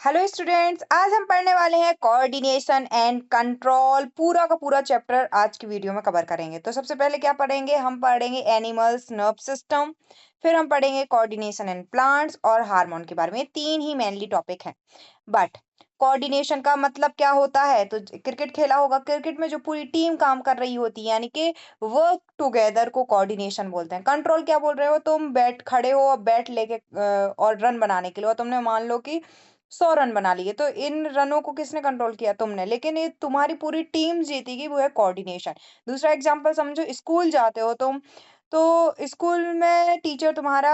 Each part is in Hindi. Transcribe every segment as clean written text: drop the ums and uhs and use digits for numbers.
हेलो स्टूडेंट्स, आज हम पढ़ने वाले हैं कोऑर्डिनेशन एंड कंट्रोल। पूरा का पूरा चैप्टर आज की वीडियो में कवर करेंगे। तो सबसे पहले क्या पढ़ेंगे? हम पढ़ेंगे एनिमल्स, नर्व सिस्टम, फिर हम पढ़ेंगे कोऑर्डिनेशन एंड प्लांट्स और हार्मोन के बारे में। ये तीन ही मेनली टॉपिक हैं। बट कोऑर्डिनेशन का मतलब क्या होता है? तो क्रिकेट खेला होगा, क्रिकेट में जो पूरी टीम काम कर रही होती है यानी कि वर्क टुगेदर को कोऑर्डिनेशन बोलते हैं। कंट्रोल क्या बोल रहे हो? तुम बैट खड़े हो और बैट लेके और रन बनाने के लिए, और तुमने मान लो कि 100 रन बना लिए, तो इन रनों को किसने कंट्रोल किया? तुमने। लेकिन ये तुम्हारी पूरी टीम जीतेगी, वो है कोऑर्डिनेशन। दूसरा एग्जांपल समझो, स्कूल जाते हो तुम, तो स्कूल में टीचर तुम्हारा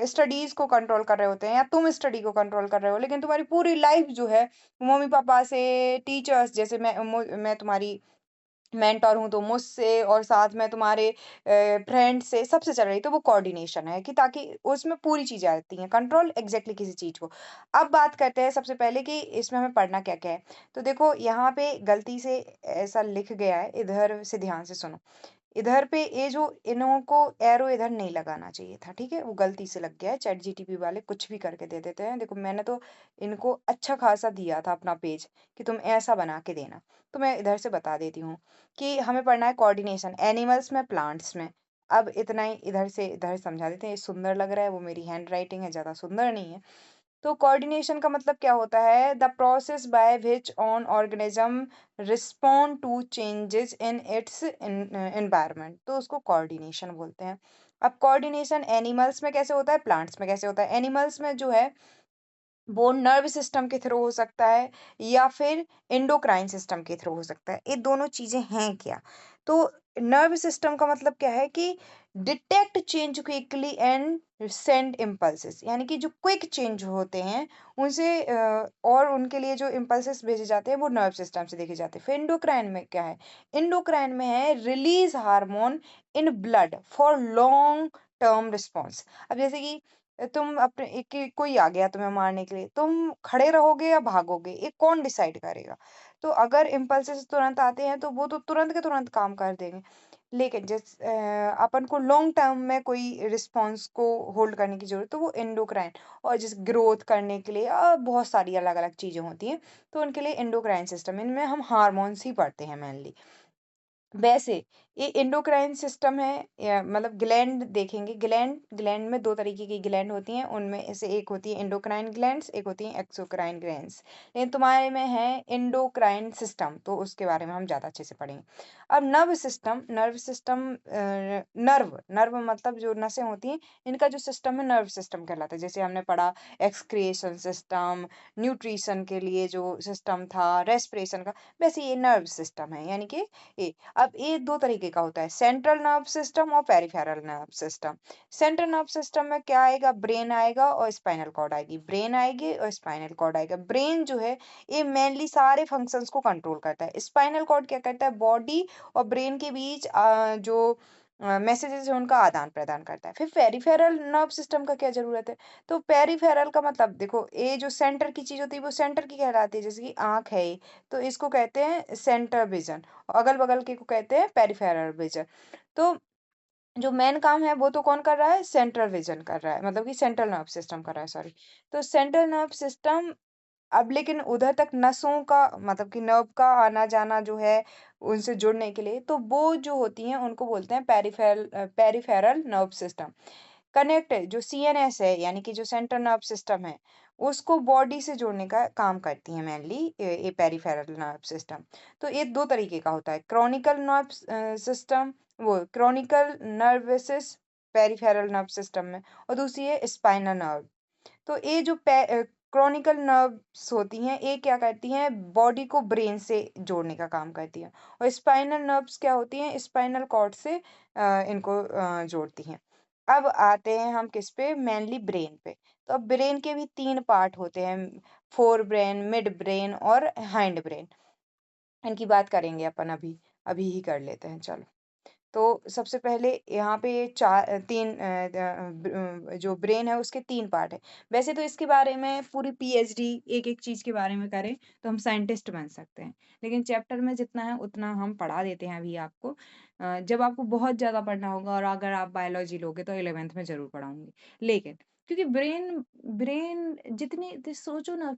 स्टडीज को कंट्रोल कर रहे होते हैं या तुम स्टडी को कंट्रोल कर रहे हो, लेकिन तुम्हारी पूरी लाइफ जो है मम्मी पापा से, टीचर्स जैसे मैं तुम्हारी मेंटर हूँ तो मुझसे, और साथ में तुम्हारे फ्रेंड से, सबसे चल रही, तो वो कोऑर्डिनेशन है कि ताकि उसमें पूरी चीजें आती हैं, कंट्रोल एग्जैक्टली किसी चीज को। अब बात करते हैं सबसे पहले कि इसमें हमें पढ़ना क्या क्या है। तो देखो यहाँ पे गलती से ऐसा लिख गया है, इधर से ध्यान से सुनो। इधर पे ये जो इन्हों को एरो इधर नहीं लगाना चाहिए था, ठीक है, वो गलती से लग गया है। चैट जीटीपी वाले कुछ भी करके दे देते हैं। देखो मैंने तो इनको अच्छा खासा दिया था अपना पेज कि तुम ऐसा बना के देना। तो मैं इधर से बता देती हूँ कि हमें पढ़ना है कोऑर्डिनेशन एनिमल्स में, प्लांट्स में। अब इतना ही इधर से इधर समझा देते हैं। ये सुंदर लग रहा है, वो मेरी हैंड राइटिंग है, ज्यादा सुंदर नहीं है। तो कोऑर्डिनेशन का मतलब क्या होता है? The process by which on organism respond to changes in its environment, तो उसको कोऑर्डिनेशन बोलते हैं। अब कोऑर्डिनेशन एनिमल्स में कैसे होता है, प्लांट्स में कैसे होता है? एनिमल्स में जो है वो नर्व सिस्टम के थ्रू हो सकता है या फिर एंडोक्राइन सिस्टम के थ्रू हो सकता है। ये दोनों चीजें हैं क्या? तो नर्व सिस्टम का मतलब क्या है कि detect change quickly and send impulses, यानी कि जो क्विक चेंज होते हैं उनसे और उनके लिए जो इम्पल्सेस भेजे जाते हैं वो नर्व सिस्टम से देखे जाते हैं। फिर एंडोक्राइन में क्या है? एंडोक्राइन में है release hormone in blood for long term response. अब जैसे कि तुम अपने कोई आ गया तुम्हें मारने के लिए, तुम खड़े रहोगे या भागोगे, ये कौन डिसाइड करेगा? तो अगर इम्पल्सेस तुरंत आते हैं तो वो तो तुरंत के तुरंत काम कर देंगे। लेकिन अपन को लॉन्ग टर्म में कोई रिस्पॉन्स को होल्ड करने की जरूरत, तो वो एंडोक्राइन, और जिस ग्रोथ करने के लिए बहुत सारी अलग अलग चीजें होती हैं, तो उनके लिए एंडोक्राइन सिस्टम, इनमें हम हार्मोन्स ही पढ़ते हैं मेनली। वैसे ये एंडोक्राइन सिस्टम है, या मतलब ग्लैंड देखेंगे। ग्लैंड में दो तरीके की ग्लैंड होती हैं, उनमें से एक होती है एंडोक्राइन ग्लैंड्स, एक होती है एक्सोक्राइन ग्लैंड्स। लेकिन तुम्हारे में है एंडोक्राइन सिस्टम, तो उसके बारे में हम ज्यादा अच्छे से पढ़ेंगे। अब नर्व सिस्टम, नर्व नर्व मतलब जो नसें होती हैं, इनका जो सिस्टम है नर्व सिस्टम कहलाता है। जैसे हमने पढ़ा एक्सक्रिएशन सिस्टम, न्यूट्रिशन के लिए जो सिस्टम था, रेस्पिरेशन का, वैसे ये नर्व सिस्टम है। यानी कि ये अब ये दो तरीके का होता है, सेंट्रल नर्व सिस्टम और peripheral nerve system. Central nerve system में क्या आएगा? ब्रेन आएगा और स्पाइनल कॉर्ड आएगी, ब्रेन आएगी और स्पाइनल कॉर्ड आएगा। ब्रेन जो है ये मेनली सारे फंक्शंस को कंट्रोल करता है। स्पाइनल कॉर्ड क्या करता है? बॉडी और ब्रेन के बीच जो मैसेजेस है उनका आदान प्रदान करता है। फिर पेरिफेरल नर्व सिस्टम का क्या जरूरत है? तो पेरिफेरल का मतलब देखो, ये जो सेंटर की चीज होती है वो सेंटर की कहलाती है। जैसे कि आंख है, तो इसको कहते हैं सेंटर विजन, अगल बगल के को कहते हैं पेरिफेरल विजन। तो जो मेन काम है वो तो कौन कर रहा है? सेंट्रल विजन कर रहा है, मतलब कि सेंट्रल नर्व सिस्टम कर रहा है, सॉरी। तो सेंट्रल नर्व सिस्टम, अब लेकिन उधर तक नसों का मतलब कि नर्व का आना जाना जो है उनसे जुड़ने के लिए, तो वो जो होती हैं उनको बोलते हैं पेरिफेरल नर्व सिस्टम। कनेक्ट जो सीएनएस है, यानी कि जो सेंट्रल नर्व सिस्टम है, उसको बॉडी से जोड़ने का काम करती है मेनली ये पेरिफेरल नर्व सिस्टम। तो ये दो तरीके का होता है, क्रॉनिकल नर्व सिस्टम, वो क्रॉनिकल नर्वसिस पेरिफेरल नर्व सिस्टम में, और दूसरी है स्पाइनल नर्व। तो ये जो क्रॉनिकल नर्व्स होती हैं, ये क्या करती हैं? बॉडी को ब्रेन से जोड़ने का काम करती हैं। और स्पाइनल नर्व्स क्या होती हैं? स्पाइनल कॉर्ड से इनको जोड़ती हैं। अब आते हैं हम किस पे? मेनली ब्रेन पे। तो अब ब्रेन के भी तीन पार्ट होते हैं, फोर ब्रेन, मिड ब्रेन और हाइंड ब्रेन। इनकी बात करेंगे अपन अभी, अभी ही कर लेते हैं, चलो। तो सबसे पहले यहाँ पे ये जो ब्रेन है उसके तीन पार्ट है। वैसे तो इसके बारे में पूरी पीएचडी एक एक चीज के बारे में करें तो हम साइंटिस्ट बन सकते हैं, लेकिन चैप्टर में जितना है उतना हम पढ़ा देते हैं अभी आपको। जब आपको बहुत ज्यादा पढ़ना होगा और अगर आप बायोलॉजी लोगे तो 11th में जरूर पढ़ाऊंगी। लेकिन क्योंकि ब्रेन ब्रेन जितनी सोचो ना,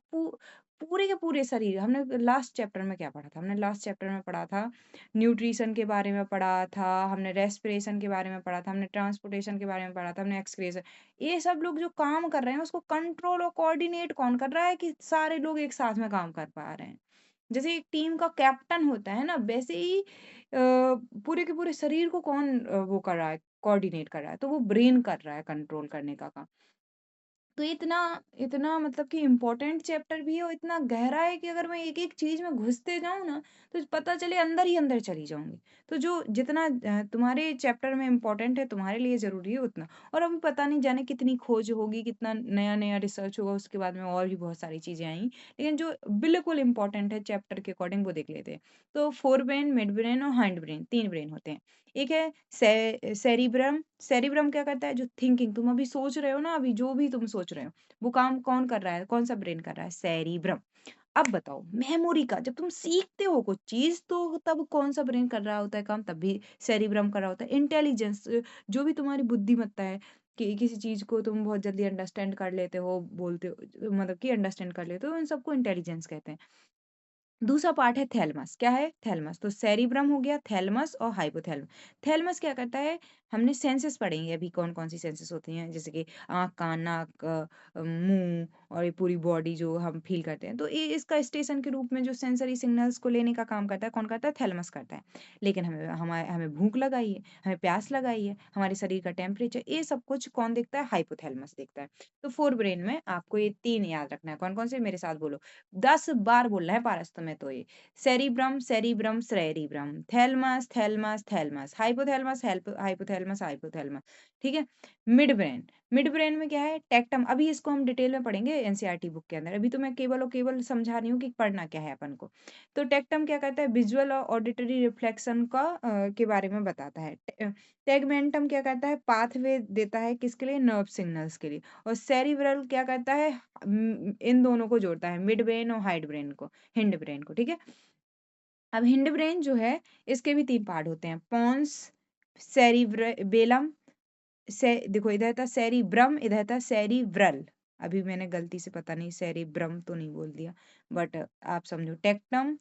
पूरे के पूरे शरीर, हमने लास्ट चैप्टर में क्या पढ़ा था? हमने लास्ट चैप्टर में पढ़ा था न्यूट्रिशन के बारे में पढ़ा था, हमने रेस्पिरेशन के बारे में पढ़ा था, हमने ट्रांसपोर्टेशन के बारे में पढ़ा था, हमने एक्सक्रीशन। ये सब लोग जो काम कर रहे हैं उसको कंट्रोल और कोऑर्डिनेट कौन कर रहा है? कि सारे लोग एक साथ में काम कर पा रहे हैं। जैसे एक टीम का कैप्टन होता है ना, वैसे ही पूरे के पूरे शरीर को कौन वो कर रहा है, कोऑर्डिनेट कर रहा है? तो वो ब्रेन कर रहा है कंट्रोल करने का काम। तो इतना इतना मतलब कि इम्पोर्टेंट चैप्टर भी है और इतना गहरा है कि अगर मैं एक-एक चीज़ में घुसते जाऊँ ना, तो पता चले अंदर ही अंदर चली जाऊँगी। तो जो जितना तुम्हारे चैप्टर में इम्पोर्टेंट है, तुम्हारे लिए ज़रूरी है उतना। और अभी पता नहीं जाने कितनी खोज होगी, कितना नया-नया रिसर्च होगा, उसके बाद में और भी बहुत सारी चीज़ें आएँगी। लेकिन जो बिल्कुल इम्पोर्टेंट है चैप्टर के अकॉर्डिंग वो देख लेते हैं। तो फोर ब्रेन, मिड ब्रेन और हाइंड ब्रेन, 3 ब्रेन होते हैं। एक है सेरिब्रम। सेरिब्रम क्या करता है? जो थिंकिंग, तुम अभी सोच रहे हो ना, अभी जो भी तुम सोच रहे हो, वो काम कौन कर रहा है? कौन-सा ब्रेन कर रहा है? सेरिब्रम। अब बताओ, मेमोरी का, जब तुम सीखते हो कुछ चीज़ तो तब कौन-सा ब्रेन कर रहा होता है काम? तब भी सेरिब्रम कर रहा होता है। इंटेलिजेंस, जो भी तुम्हारी बुद्धिमत्ता है कि किसी चीज़ को तुम बहुत जल्दी अंडरस्टैंड कर लेते हो, बोलते हो, मतलब कि अंडरस्टैंड कर लेते हो, इन सबको इंटेलिजेंस कहते हैं। दूसरा पार्ट है थैलेमस। क्या है? थैलेमस। तो सेरिब्रम हो गया, थैलेमस और हाइपोथैलेमस। थैलेमस क्या करता है? हमने सेंसेस पढ़ेंगे अभी, कौन-कौन सी सेंसेस होती हैं, जैसे कि आँख, कान, नाक, मुँह और ये पूरी बॉडी जो हम फ़ील करते हैं। तो ये इसका स्टेशन के रूप में जो सेंसरी सिग्नल्स को लेने का काम करता है, कौन करता है? थैलेमस करता है। लेकिन हमें भूख लगाई है, हमें प्यास लगाई है, हमारे शरीर का टेम्परेचर, ये सब कुछ कौन देखता है? हाइपोथैलेमस देखता है। तो फोर ब्रेन में आपको ये 3 याद रखना है। कौन-कौन से? मेरे साथ बोलो। 10 बार बोलना है पारस तुम्हें तो ये। Cerebrum, cerebrum, cerebrum, thalamus, thalamus, thalamus, hypothalamus, hypothalamus, hypothalamus. ठीक है? मिड ब्रेन, मिड ब्रेन में क्या है? टेक्टम। अभी इसको हम डिटेल में पढ़ेंगे एनसीईआरटी बुक के अंदर। अभी तो मैं केवल और केवल समझा रही हूँ कि पढ़ना क्या है अपन को। तो टेक्टम क्या करता है? विजुअल और ऑडिटरी रिफ्लेक्शन का के बारे में बताता है। टेगमेंटम क्या करता है? पाथवे देता है किसके लिए? नर्व सिग्नल्स के लिए। और सेरिब्रल क्या करता है? इन दोनों को जोड़ता है, मिड ब्रेन और हाइड ब्रेन को, हिंड ब्रेन को, ठीक है? अब हिंड ब्रेन जो है, इसके भी 3 पार्ट होते हैं, पोन्स, सेरिब्रेबेलम, से देखो इधर था सेरिब्रम, इधर था सेरिब्रल। अभी मैंने गलती से पता नहीं सेरिब्रम तो नहीं बोल दिया, बट आप समझो, टेक्टम,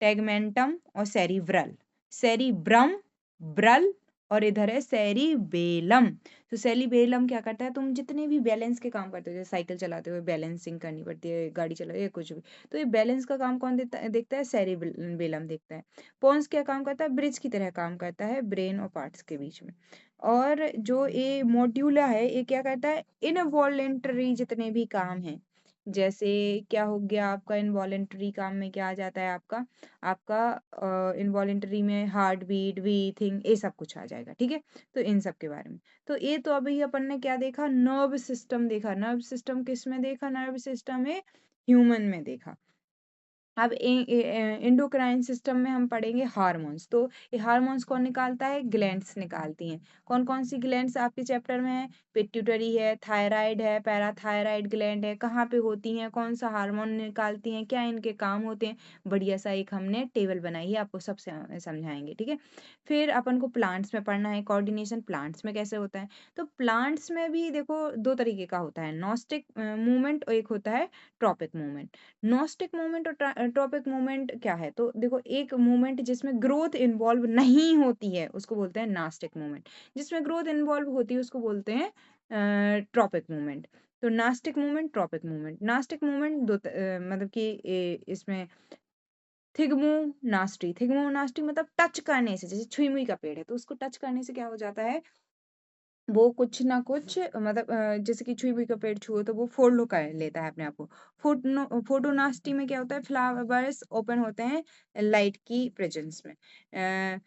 टैगमेंटम और सेरिब्रल। सेरिब्रम, ब्रल और इधर है सेरिबेलम। तो सेरिबेलम क्या करता है? तुम जितने भी बैलेंस के काम करते हो, जैसे साइकिल चलाते हुए बैलेंसिंग करनी पड़ती है, गाड़ी चलाते हुए कुछ भी, तो ये बैलेंस का काम कौन देखता है? सेरिबेलम देखता है। पोन्स क्या काम करता है? ब्रिज की तरह काम करता है ब्रेन और पार्ट्स के बीच में। और जो ये मॉड्यूला है, ये क्या करता है? इनवॉलेंटरी जितने भी काम हैं, जैसे क्या हो गया आपका इनवॉलेंटरी काम में, क्या आ जाता है आपका? आपका इनवॉलेंटरी में हार्ट बीट, ब्रीथिंग, ये सब कुछ आ जाएगा, ठीक है? तो इन सब के बारे में। तो ये तो अभी अपन ने क्या देखा? नर्व सिस्टम देखा। नर्व सिस्टम किस में देखा? नर्व सिस्टम है ह्यूमन में देखा। अब एंडोक्राइन सिस्टम में हम पढ़ेंगे हार्मोन्स। तो ये हार्मोन्स कौन निकालता है? ग्लैंड्स निकालती हैं। कौन कौन सी ग्लैंड्स आपके चैप्टर में है? पिट्यूटरी है, थायराइड है, पैराथायराइड ग्लैंड है। कहाँ पे होती हैं? कौन सा हार्मोन निकालती हैं? क्या इनके काम होते हैं? बढ़िया सा एक हमने टेबल बनाई है, आपको सब समझाएंगे, ठीक है? फिर अपन को प्लांट्स में पढ़ना है, कोऑर्डिनेशन प्लांट्स में कैसे होता है। तो प्लांट्स में भी देखो 2 तरीके का होता है, नॉस्टिक मूवमेंट और एक होता है ट्रॉपिक मूवमेंट। नॉस्टिक मूवमेंट और ट्रॉपिक मूवमेंट क्या है? तो देखो, एक मूवमेंट जिसमें ग्रोथ इन्वॉल्व नहीं होती है उसको बोलते हैं नास्टिक मूवमेंट। जिसमें ग्रोथ इन्वॉल्व होती है उसको बोलते हैं ट्रॉपिक मूवमेंट। तो nastic movement, tropic movement. Nastic movement मतलब कि इसमें थिग्मो नास्टी, थिग्मो नास्टी मतलब टच करने से, जैसे छुई मुई का पेड़ है तो उसको टच करने से क्या हो जाता है? वो कुछ ना कुछ मतलब जैसे कि छुई-मुई का पेड़ छुओ तो वो फ़ॉलो कर लेता है अपने आप को। फोटोनास्टी में क्या होता है? फ्लावर्स ओपन होते हैं लाइट की प्रेजेंस में। अ,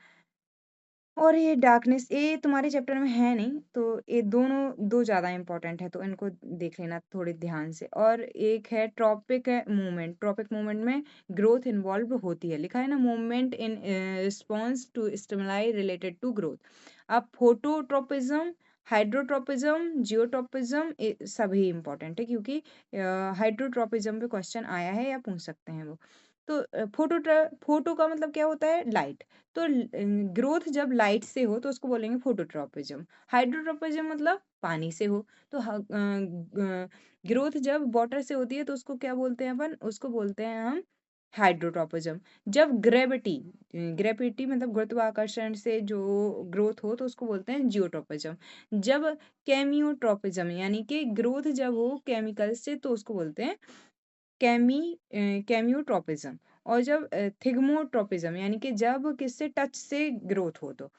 और ये डार्कनेस, ये तुम्हारे चैप्टर में है नहीं, तो ये दोनों 2 ज़्यादा इम्पोर्टेंट है, तो इनको देख लेना थोड़े ध्यान से। और एक है ट्रॉपिक मूवमेंट। ट्रॉपिक मूवमेंट में ग्रोथ इन्वॉल्व होती है, लिखा है ना, movement in response to stimuli related to growth. अब फोटोट्रोपिज्म, हाइड्रोट्रोपिज्म, जियोट्रोपिज्म, ये सभी इम्पोर्टेंट है, क्योंकि हाइड्रोट्रोपिज्म पे क्वेश्चन आया है या पूछ सकते हैं वो। तो फोटो का मतलब क्या होता है, लाइट। तो ग्रोथ जब लाइट से हो तो उसको बोलेंगे फोटोट्रॉपिज्म। हाइड्रोट्रॉपिज्म मतलब पानी से हो। तो ग्रोथ जब वाटर से होती है तो उसको क्या बोलते हैं अपन, उसको बोलते हैं हम हाइड्रोट्रॉपिज्म। जब ग्रेविटी मतलब गुरुत्वाकर्षण से जो ग्रोथ हो तो उसको बोलते हैं जियोट्रॉपिज्म। जब केमियोट्रॉपिज्म यानी कि ग्रोथ जब हो केमिकल से तो उसको बोलते हैं केमियोट्रॉपिज्म। और जब थिग्मोट्रॉपिज्म यानी कि जब किससे टच से ग्रोथ हो तो।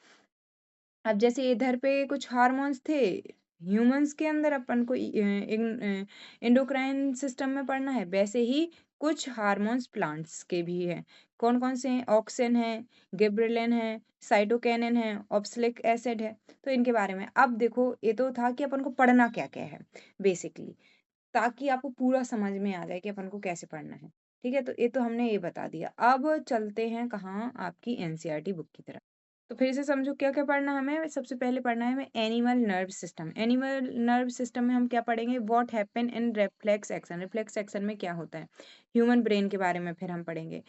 अब जैसे इधर पे कुछ हार्मोन्स थे ह्यूमंस के अंदर, अपन को एंडोक्राइन सिस्टम में पढ़ना है, वैसे ही कुछ हार्मोन्स प्लांट्स के भी हैं। कौन कौन से हैं, ऑक्सिन है, गिबरेलिन है, साइटोकिनिन है, ऑक्सैलिक एसिड है। तो इनके बारे में अब देखो, ये तो था कि अपन को पढ़ना क्या क्या है बेसिकली, ताकि आपको पूरा समझ में आ जाए कि अपन को कैसे पढ़ना है। ठीक है, तो ये तो हमने ये बता दिया। अब चलते हैं कहाँ, आपकी एनसीईआरटी बुक की तरफ। तो फिर से समझो क्या क्या पढ़ना है हमें। सबसे पहले पढ़ना है हमें animal nerve system. Animal nerve system में हम क्या पढ़ेंगे, what happen in reflex action. Reflex action में क्या होता है, ह्यूमन ब्रेन के बारे में फिर हम पढ़ेंगे।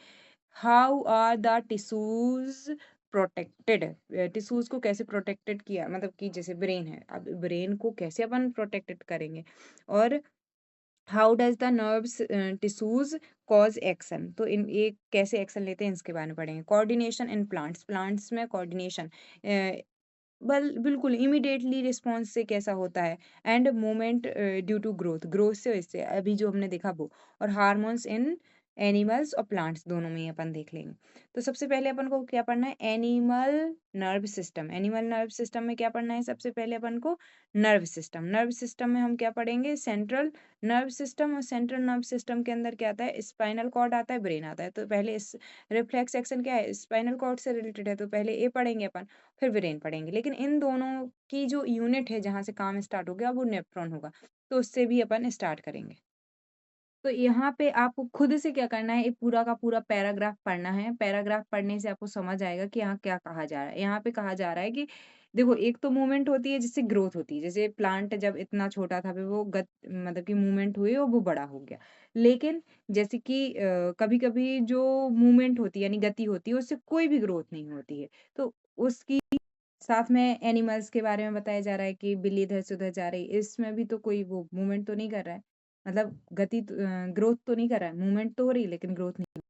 How are the tissues protected, tissues को कैसे प्रोटेक्टेड किया, मतलब कि जैसे ब्रेन है, अब ब्रेन को कैसे अपन प्रोटेक्टेड करेंगे। और how does the nerves tissues cause action, तो इन ये कैसे एक्शन लेते हैं इसके बारे में पढ़ेंगे। कोऑर्डिनेशन इन प्लांट्स, प्लांट्स में कोऑर्डिनेशन बिल्कुल इमीडिएटली रिस्पॉन्स से कैसा होता है। And movement due to growth, growth से इससे अभी जो हमने देखा वो। और हार्मोन्स इन एनिमल्स और प्लांट्स दोनों में ही अपन देख लेंगे। तो सबसे पहले अपन को क्या पढ़ना है, animal nerve system. Animal nerve system में क्या पढ़ना है, सबसे पहले अपन को नर्व सिस्टम। नर्व सिस्टम में हम क्या पढ़ेंगे, सेंट्रल नर्व सिस्टम। और सेंट्रल नर्व सिस्टम के अंदर क्या आता है, स्पाइनल कॉर्ड आता है, ब्रेन आता है। तो पहले इस रिफ्लेक्स एक्शन क्या है, स्पाइनल कॉर्ड से रिलेटेड है, तो पहले ये पढ़ेंगे अपन, फिर ब्रेन पढ़ेंगे। लेकिन इन दोनों की जो यूनिट है जहाँ से काम स्टार्ट हो गया वो नेफ्रॉन होगा, तो उससे भी अपन स्टार्ट करेंगे। तो यहाँ पे आपको खुद से क्या करना है, एक पूरा का पूरा पैराग्राफ पढ़ना है। पैराग्राफ पढ़ने से आपको समझ आएगा कि यहाँ क्या कहा जा रहा है। यहाँ पे कहा जा रहा है कि देखो, एक तो मूवमेंट होती है जिससे ग्रोथ होती है। जैसे प्लांट जब इतना छोटा था फिर वो मतलब कि मूवमेंट हुई और वो बड़ा हो गया। लेकिन जैसे कि कभी कभी जो मूवमेंट होती है यानी गति होती है उससे कोई भी ग्रोथ नहीं होती है। तो उसकी साथ में एनिमल्स के बारे में बताया जा रहा है कि बिल्ली इधर से उधर जा रही है, इसमें भी तो कोई वो मूवमेंट तो नहीं कर रहा है, मतलब ग्रोथ तो नहीं कर रहा है, मूवमेंट तो हो रही है लेकिन ग्रोथ नहीं।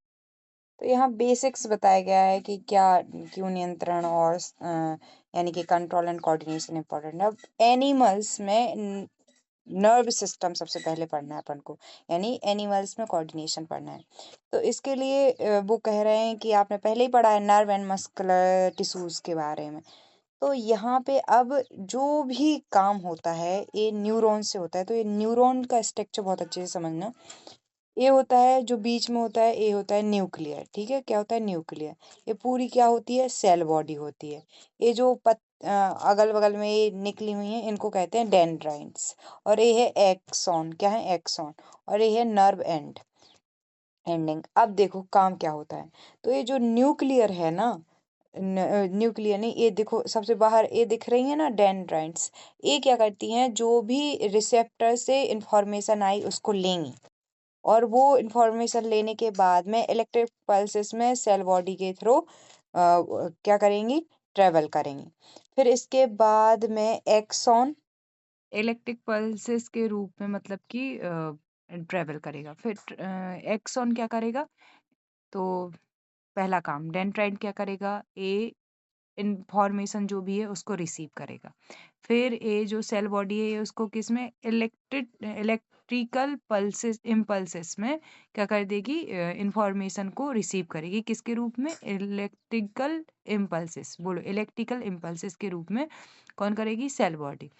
तो यहाँ बेसिक्स बताया गया है कि क्या, क्यों नियंत्रण और यानी कि कंट्रोल एंड कोऑर्डिनेशन इंपॉर्टेंट है। अब एनिमल्स में नर्व सिस्टम सबसे पहले पढ़ना है अपन को, यानी एनिमल्स में कोऑर्डिनेशन पढ़ना है। तो इसके लिए वो कह रहे हैं कि आपने पहले ही पढ़ा है नर्व एंड मस्कुलर टिश्यूज के बारे में। तो यहाँ पे अब जो भी काम होता है ये न्यूरॉन से होता है। तो ये न्यूरॉन का स्ट्रक्चर बहुत अच्छे से समझना। ये होता है जो बीच में होता है, ये होता है न्यूक्लियर। ठीक है, क्या होता है, न्यूक्लियर। ये पूरी क्या होती है, सेल बॉडी होती है। ये जो अगल बगल में ये निकली हुई है इनको कहते हैं डेंड्राइट्स। और ये है एक्सॉन, क्या है, एक्सॉन। और ये है नर्व एंडिंग। अब देखो काम क्या होता है। तो ये जो न्यूक्लियर है ना, न्यूक्लियर नहीं, ये देखो सबसे बाहर ये दिख रही है ना डेंड्राइट्स, ये क्या करती हैं, जो भी रिसेप्टर से इंफॉर्मेशन आई उसको लेंगी। और वो इंफॉर्मेशन लेने के बाद में इलेक्ट्रिक पल्सेस में सेल बॉडी के थ्रू क्या करेंगी, ट्रेवल करेंगी। फिर इसके बाद में एक्सॉन इलेक्ट्रिक पल्सेस के रूप में मतलब कि ट्रेवल करेगा। फिर एक्सॉन क्या करेगा, तो पहला काम डेंड्राइट क्या करेगा, ए इंफॉर्मेशन जो भी है उसको रिसीव करेगा। फिर ये जो सेल बॉडी है ये उसको किस में, इलेक्ट्रिकल पल्सेस इम्पल्सेस में क्या कर देगी, इंफॉर्मेशन को रिसीव करेगी। किसके रूप में, इलेक्ट्रिकल इम्पल्सेस, बोलो इलेक्ट्रिकल इम्पल्सेस के रूप में कौन करेगी, सेल बॉडी।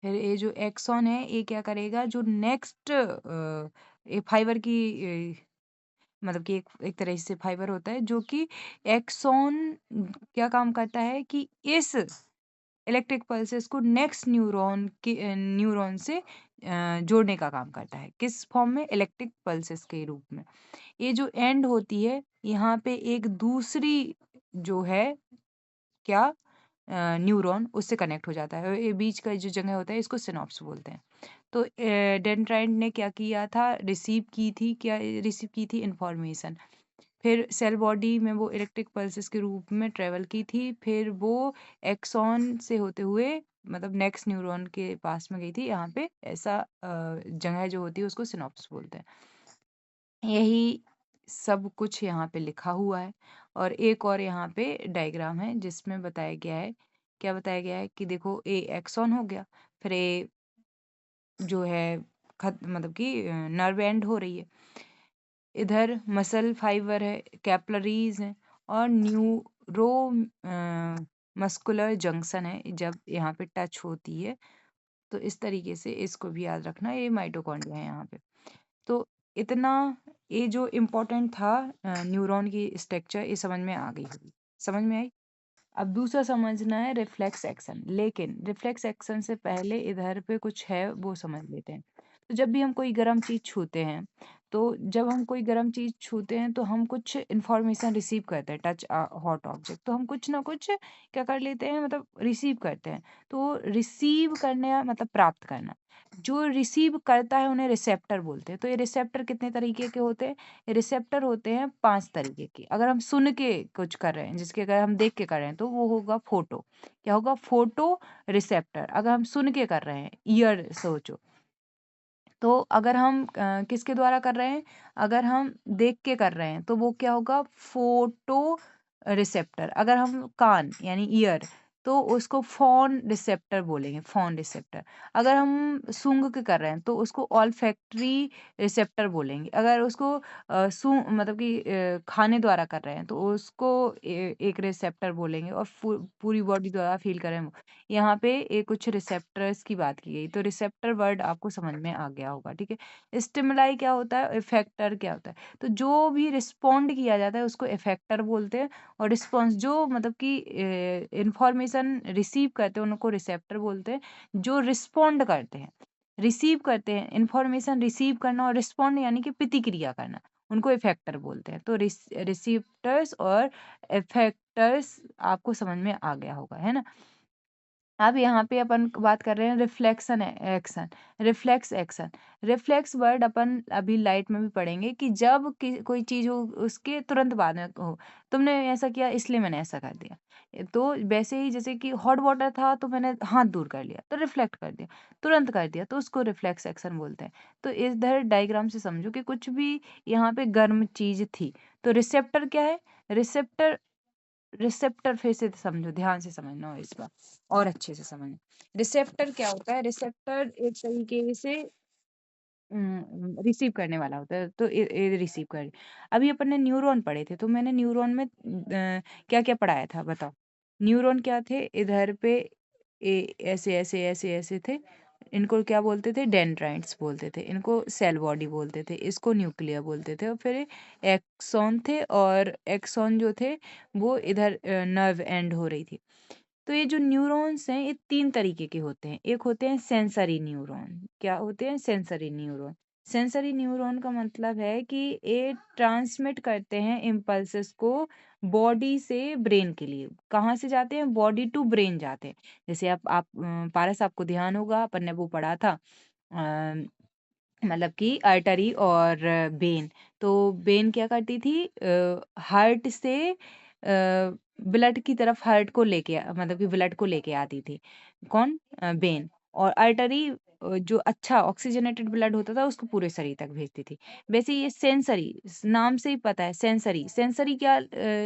फिर ये जो एक्सॉन है ये क्या करेगा, जो नेक्स्ट ये फाइबर की मतलब कि एक तरह से फाइबर होता है जो कि एक्सॉन क्या काम करता है कि इस इलेक्ट्रिक पल्सेस को नेक्स्ट न्यूरॉन से जोड़ने का काम करता है। किस फॉर्म में, इलेक्ट्रिक पल्सेस के रूप में। ये जो एंड होती है यहाँ पे एक दूसरी जो है क्या, न्यूरॉन उससे कनेक्ट हो जाता है, और ये बीच का जो जगह होता है इसको सिनॉप्स बोलते हैं। तो डेंड्राइट ने क्या किया था, रिसीव की थी इंफॉर्मेशन, फिर सेल बॉडी में वो इलेक्ट्रिक पल्सेस के रूप में ट्रेवल की थी, फिर वो एक्सॉन से होते हुए मतलब नेक्स्ट न्यूरॉन के पास में गई थी। यहाँ पे ऐसा जगह जो होती है उसको सिनॉप्स बोलते हैं। यही सब कुछ यहाँ पे लिखा हुआ है, और एक और यहाँ पे डायग्राम है जिसमें बताया गया है, क्या बताया गया है कि देखो ए एक्सॉन हो गया, फिर ए जो है मतलब कि नर्व एंड हो रही है, इधर मसल फाइबर है, कैपिलरीज है, और न्यूरो मस्कुलर जंक्शन है जब यहाँ पे टच होती है। तो इस तरीके से इसको भी याद रखना, ये माइटोकॉन्ड्रिया है यहाँ पे। तो इतना ये जो इम्पोर्टेंट था न्यूरॉन की स्ट्रक्चर, ये समझ में आ गई होगी, समझ में आई। अब दूसरा समझना है रिफ्लेक्स एक्शन, लेकिन रिफ्लेक्स एक्शन से पहले इधर पे कुछ है वो समझ लेते हैं। तो जब भी हम कोई गर्म चीज छूते हैं, तो जब हम कोई गर्म चीज छूते हैं तो हम कुछ इंफॉर्मेशन रिसीव करते हैं, टच हॉट ऑब्जेक्ट, तो हम कुछ ना कुछ क्या कर लेते हैं, मतलब रिसीव करते हैं। तो रिसीव करने मतलब प्राप्त करना, जो रिसीव करता है उन्हें रिसेप्टर बोलते हैं। तो ये रिसेप्टर कितने तरीके के होते हैं, रिसेप्टर होते हैं 5 तरीके के। अगर हम सुन के कुछ कर रहे हैं, जिसके अगर हम देख के कर रहे हैं तो वो होगा फोटो, क्या होगा, फोटो रिसेप्टर। अगर हम सुन के कर रहे हैं, ईयर सोचो, तो अगर हम किसके द्वारा कर रहे हैं, अगर हम देख के कर रहे हैं तो वो क्या होगा, फोटो रिसेप्टर। अगर हम कान यानी ईयर, तो उसको फोन रिसेप्टर बोलेंगे, फोन रिसेप्टर। अगर हम सूंघ के कर रहे हैं तो उसको ऑल्फैक्टरी रिसेप्टर बोलेंगे। अगर उसको मतलब कि खाने द्वारा कर रहे हैं तो उसको एक रिसेप्टर बोलेंगे, और पूरी बॉडी द्वारा फील कर रहे हैं। यहाँ पे कुछ रिसेप्टर्स की बात की गई, तो रिसेप्टर वर्ड आपको समझ में आ गया होगा, ठीक है। स्टिमुलाई क्या होता है, इफेक्टर क्या होता है, तो जो भी रिस्पॉन्ड किया जाता है उसको इफेक्टर बोलते हैं, और रिस्पॉन्स जो मतलब कि इंफॉर्मेशन रिसीव करते हैं उनको रिसेप्टर बोलते हैं। जो रिस्पॉन्ड करते हैं, रिसीव करते हैं, इंफॉर्मेशन रिसीव करना, और रिस्पॉन्ड यानी कि प्रतिक्रिया करना, उनको इफेक्टर बोलते हैं। तो रिसीप्टर्स और इफेक्टर्स आपको समझ में आ गया होगा, है ना। अब यहाँ पे अपन बात कर रहे हैं reflection action, reflex action. Reflex word अपन अभी लाइट में भी पढ़ेंगे कि जब कोई चीज हो उसके तुरंत बाद में हो, तुमने ऐसा किया इसलिए मैंने ऐसा कर दिया। तो वैसे ही जैसे कि हॉट वाटर था तो मैंने हाथ दूर कर लिया, तो रिफ्लेक्ट कर दिया, तुरंत कर दिया, तो उसको रिफ्लेक्स एक्शन बोलते हैं। तो इधर डायग्राम से समझो कि कुछ भी यहाँ पे गर्म चीज थी, तो रिसेप्टर क्या है, रिसेप्टर, रिसेप्टर फिर से समझो, ध्यान से समझना हो इस बार, और अच्छे से समझना। रिसेप्टर क्या होता है, रिसेप्टर एक तरीके से रिसीव करने वाला होता है। तो ये रिसीव कर, अभी अपन ने न्यूरॉन पढ़े थे, तो मैंने न्यूरॉन में क्या क्या पढ़ाया था बताओ। न्यूरॉन क्या थे, इधर पे ऐसे ऐसे ऐसे ऐसे थे, इनको क्या बोलते थे, डेंड्राइट्स बोलते थे, इनको सेल बॉडी बोलते थे, इसको न्यूक्लियर बोलते थे, और फिर एक्सॉन थे, और एक्सॉन जो थे वो इधर नर्व एंड हो रही थी। तो ये जो न्यूरॉन्स हैं ये 3 तरीके के होते हैं। एक होते हैं सेंसरी न्यूरॉन, क्या होते हैं, सेंसरी न्यूरॉन। सेंसरी न्यूरॉन का मतलब है कि ये ट्रांसमिट करते हैं इम्पल्सेस को बॉडी से ब्रेन के लिए। कहाँ से जाते हैं, बॉडी टू ब्रेन जाते हैं। जैसे आप पारस, आपको ध्यान होगा अपन ने वो पढ़ा था, मतलब कि आर्टरी और वेन। तो वेन क्या करती थी, हार्ट से ब्लड की तरफ, हार्ट को लेके मतलब कि ब्लड को लेके आती थी, कौन, वेन। और आर्टरी जो अच्छा ऑक्सीजनेटेड ब्लड होता था उसको पूरे शरीर तक भेजती थी। वैसे ये सेंसरी, नाम से ही पता है, सेंसरी, सेंसरी क्या,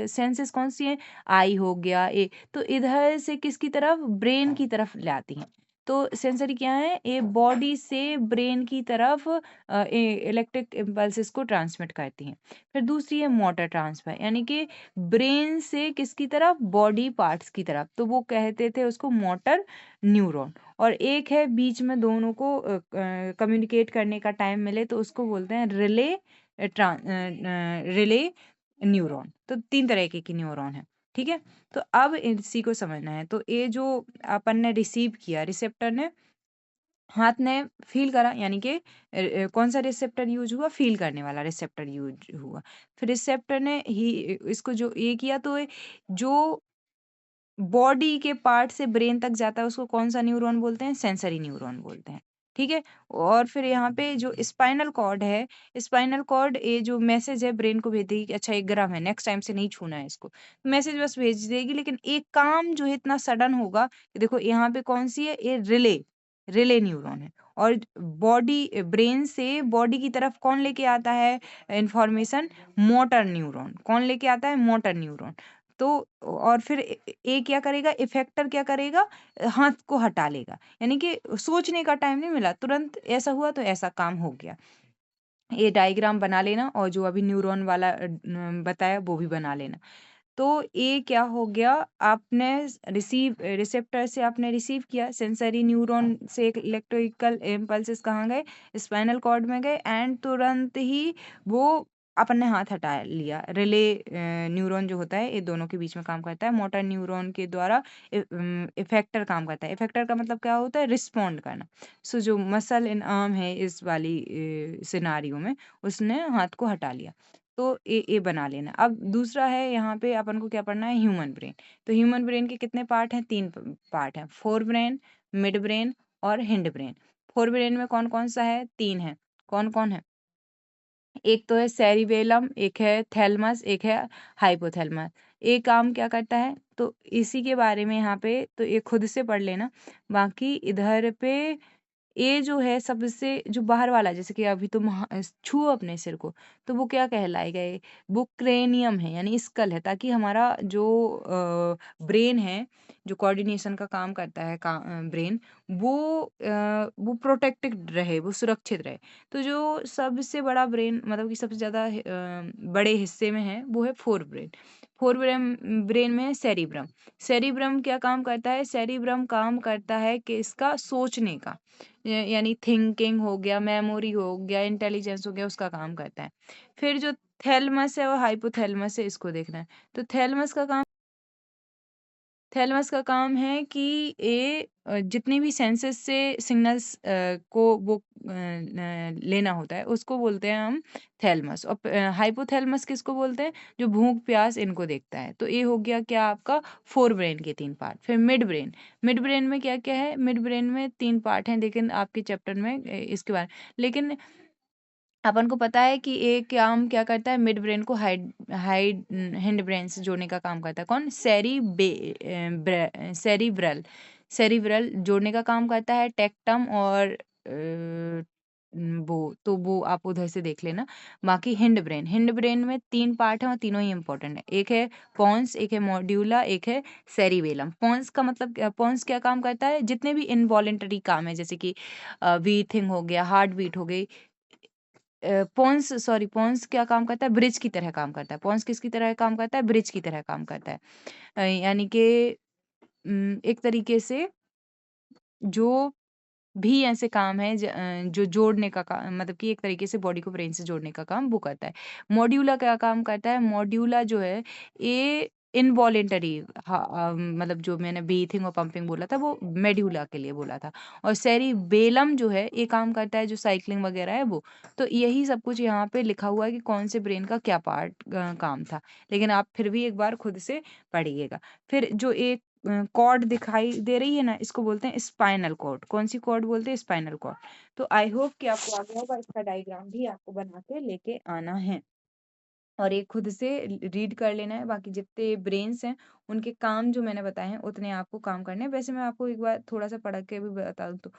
सेंसेस कौन सी है, आई हो गया, ए, तो इधर से किसकी तरफ, ब्रेन की तरफ ले आती हैं। तो सेंसरी क्या है, ये बॉडी से ब्रेन की तरफ इलेक्ट्रिक इम्पल्सेस को ट्रांसमिट करती हैं। फिर दूसरी है मोटर ट्रांसफर, यानी कि ब्रेन से किसकी तरफ, बॉडी पार्ट्स की तरफ, तो वो कहते थे उसको मोटर न्यूरॉन। और एक है बीच में दोनों को कम्युनिकेट करने का टाइम मिले तो उसको बोलते हैं रिले, रिले न्यूरॉन। तो 3 तरह की न्यूरॉन है, ठीक है। तो अब इसी को समझना है। तो ये जो अपन ने रिसीव किया, रिसेप्टर ने हाथ ने फील करा, यानी कि कौन सा रिसेप्टर यूज हुआ, फील करने वाला रिसेप्टर यूज हुआ। फिर रिसेप्टर ने ही इसको जो ये किया, तो जो बॉडी के पार्ट से ब्रेन तक जाता है उसको कौन सा न्यूरॉन बोलते हैं? सेंसरी न्यूरॉन बोलते हैं। ठीक है। और फिर यहाँ पे जो स्पाइनल कॉर्ड है, स्पाइनल कॉर्ड ये जो मैसेज है ब्रेन को भेज देगी कि अच्छा 1 ग्राम है, नेक्स्ट टाइम से नहीं छूना है इसको, मैसेज बस भेज देगी। लेकिन एक काम जो है इतना सडन होगा कि देखो यहाँ पे कौन सी है, ये रिले, रिले न्यूरॉन है। और बॉडी ब्रेन से बॉडी की तरफ कौन लेके आता है इंफॉर्मेशन? Motor neuron. कौन लेके आता है? Motor neuron. तो और फिर ए क्या करेगा, इफेक्टर क्या करेगा, हाथ को हटा लेगा। यानी कि सोचने का टाइम नहीं मिला, तुरंत ऐसा हुआ तो ऐसा काम हो गया। ये डायग्राम बना लेना और जो अभी न्यूरॉन वाला बताया वो भी बना लेना। तो ये क्या हो गया, आपने रिसेप्टर से आपने रिसीव किया, सेंसरी न्यूरॉन से एक इलेक्ट्रिकल इम्पल्सेस कहाँ गए? स्पाइनल कॉर्ड में गए, एंड तुरंत ही वो अपन ने हाथ हटा लिया। रिले न्यूरॉन जो होता है ये दोनों के बीच में काम करता है, मोटर न्यूरॉन के द्वारा इफेक्टर काम करता है। इफेक्टर का मतलब क्या होता है? रिस्पॉन्ड करना। सो जो मसल इन आर्म है इस वाली सिनारियो में, उसने हाथ को हटा लिया। तो ए बना लेना। अब दूसरा है यहाँ पे अपन को क्या पढ़ना है? Human brain. तो ह्यूमन ब्रेन के कितने पार्ट हैं? 3 पार्ट हैं, फोर ब्रेन, मिड ब्रेन और हिंड ब्रेन। फोर ब्रेन में कौन कौन सा है? 3 है। कौन कौन है? एक तो है सेरिबेलम, एक है थैलमस, एक है हाइपोथैलमस। ये काम क्या करता है? तो इसी के बारे में यहाँ पे तो ये खुद से पढ़ लेना। बाकी इधर पे ये जो है सबसे जो बाहर वाला, जैसे कि अभी तुम छुओ अपने सिर को, तो वो क्या कहलाएगा? ये वो क्रेनियम है, यानी स्कल है, ताकि हमारा जो ब्रेन है, जो कोऑर्डिनेशन का काम करता है ब्रेन, वो प्रोटेक्टेड रहे, वो सुरक्षित रहे। तो जो सबसे बड़ा ब्रेन, मतलब कि सबसे ज़्यादा बड़े हिस्से में है, वो है fore brain. Fore brain brain में है सेरिब्रम। सेरिब्रम क्या काम करता है? सेरिब्रम काम करता है कि इसका सोचने का, यानी थिंकिंग हो गया, मेमोरी हो गया, इंटेलिजेंस हो गया, उसका काम करता है। फिर जो थैलमस है और हाइपोथैलमस है, इसको देखना है। तो थैलेमस का काम है कि ये जितनी भी सेंसेस से सिग्नल्स को वो लेना होता है, उसको बोलते हैं हम थैलेमस। और हाइपोथैलेमस किसको बोलते हैं? जो भूख प्यास इनको देखता है। तो ये हो गया क्या आपका? फोर ब्रेन के 3 पार्ट। फिर मिड ब्रेन। मिड ब्रेन में क्या क्या है? मिड ब्रेन में 3 पार्ट हैं, लेकिन आपके चैप्टर में इसके बारे, लेकिन अपन को पता है कि एक काम क्या करता है? मिड ब्रेन को हाइड हाइड हिंड ब्रेन से जोड़ने का काम करता है। कौन? सेरिब्रल। सेरिब्रल जोड़ने का काम करता है, टेक्टम और वो आप उधर से देख लेना। बाकी हिंड ब्रेन में 3 पार्ट हैं और तीनों ही इंपॉर्टेंट है। एक है पॉन्स, एक है मॉड्यूला, एक है सेरिबेलम। पॉन्स का मतलब पॉन्स क्या काम करता है? जितने भी इनवॉलेंटरी काम है, जैसे कि ब्रीथिंग हो गया, हार्ट बीट हो गई, पॉन्स क्या काम करता है? ब्रिज की तरह काम करता है। पॉन्स किसकी तरह काम करता है? ब्रिज की तरह काम करता है। यानी कि एक तरीके से जो भी ऐसे काम है जो जोड़ने का काम, मतलब कि एक तरीके से बॉडी को ब्रेन से जोड़ने का काम वो करता है। मॉड्यूला क्या काम करता है? मॉड्यूला जो है ये इनवॉलेंटरी, मतलब जो मैंने ब्रीथिंग और पंपिंग बोला था वो मेड्यूला के लिए बोला था। और सेरिबेलम जो है ये काम करता है, जो साइक्लिंग वगैरह है वो। तो यही सब कुछ यहाँ पे लिखा हुआ है कि कौन से ब्रेन का क्या पार्ट काम था, लेकिन आप फिर भी एक बार खुद से पढ़िएगा। फिर जो एक कॉर्ड दिखाई दे रही है ना, इसको बोलते हैं स्पाइनल कॉर्ड। कौन सी कॉर्ड बोलते हैं? Spinal cord. तो आई होप कि आपको आ गया होगा, इसका डायग्राम भी आपको बना के लेके आना है और ये खुद से रीड कर लेना है। बाकी जितने ब्रेन्स हैं उनके काम जो मैंने बताए हैं उतने आपको काम करने हैं। वैसे मैं आपको एक बार थोड़ा सा पढ़ के भी बता दूं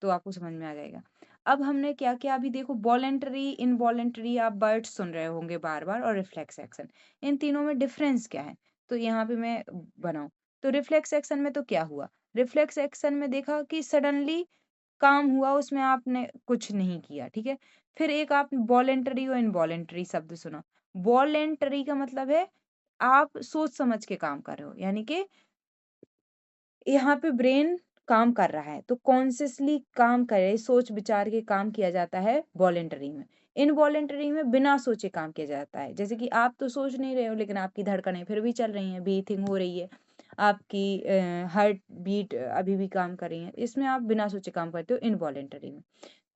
तो आपको समझ में आ जाएगा। अब हमने क्या किया, अभी देखो वॉलेंटरी, इनवॉलेंटरी आप वर्ड्स सुन रहे होंगे बार बार, और रिफ्लेक्स एक्शन, इन तीनों में डिफरेंस क्या है? तो यहाँ पे मैं बनाऊं, तो रिफ्लेक्स एक्शन में तो क्या हुआ? रिफ्लेक्स एक्शन में देखा कि सडनली काम हुआ, उसमें आपने कुछ नहीं किया, ठीक है। फिर एक आप वॉलेंटरी और इनवॉलेंटरी शब्द सुना। वॉलेंटरी का मतलब है आप सोच समझ के काम कर रहे हो, यानी कि यहाँ पे ब्रेन काम कर रहा है, तो कॉन्शियसली काम करे, सोच विचार के काम किया जाता है वॉलेंटरी में। इनवॉलेंटरी में बिना सोचे काम किया जाता है, जैसे कि आप तो सोच नहीं रहे हो लेकिन आपकी धड़कनें फिर भी चल रही हैं, ब्रीथिंग हो रही है, आपकी हार्ट बीट अभी भी काम कर रही है, इसमें आप बिना सोचे काम करते हो इनवॉलेंटरी में।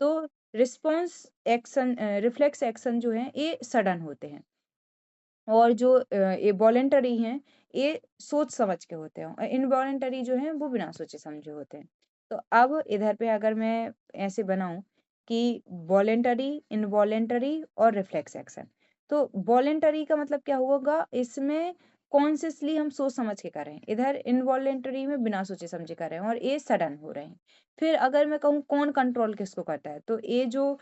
तो रिस्पॉन्स एक्शन, रिफ्लेक्स एक्शन जो है ये सडन होते हैं, और जो ये वॉलेंटरी हैं ये सोच समझ के होते हैं, और इनवॉलेंटरी जो हैं वो बिना सोचे समझे होते हैं। तो अब इधर पे अगर मैं ऐसे बनाऊं कि वॉलेंटरी, इनवॉलेंटरी और रिफ्लेक्स एक्शन, तो वॉलेंटरी का मतलब क्या होगा, इसमें कॉन्शियसली हम सोच समझ के कर रहे हैं, इधर इनवॉलेंटरी में बिना सोचे समझे कर रहे हैं और ये सडन हो रहे हैं। फिर अगर मैं कहूँ कौन कंट्रोल किसको करता है, तो ये जो अ,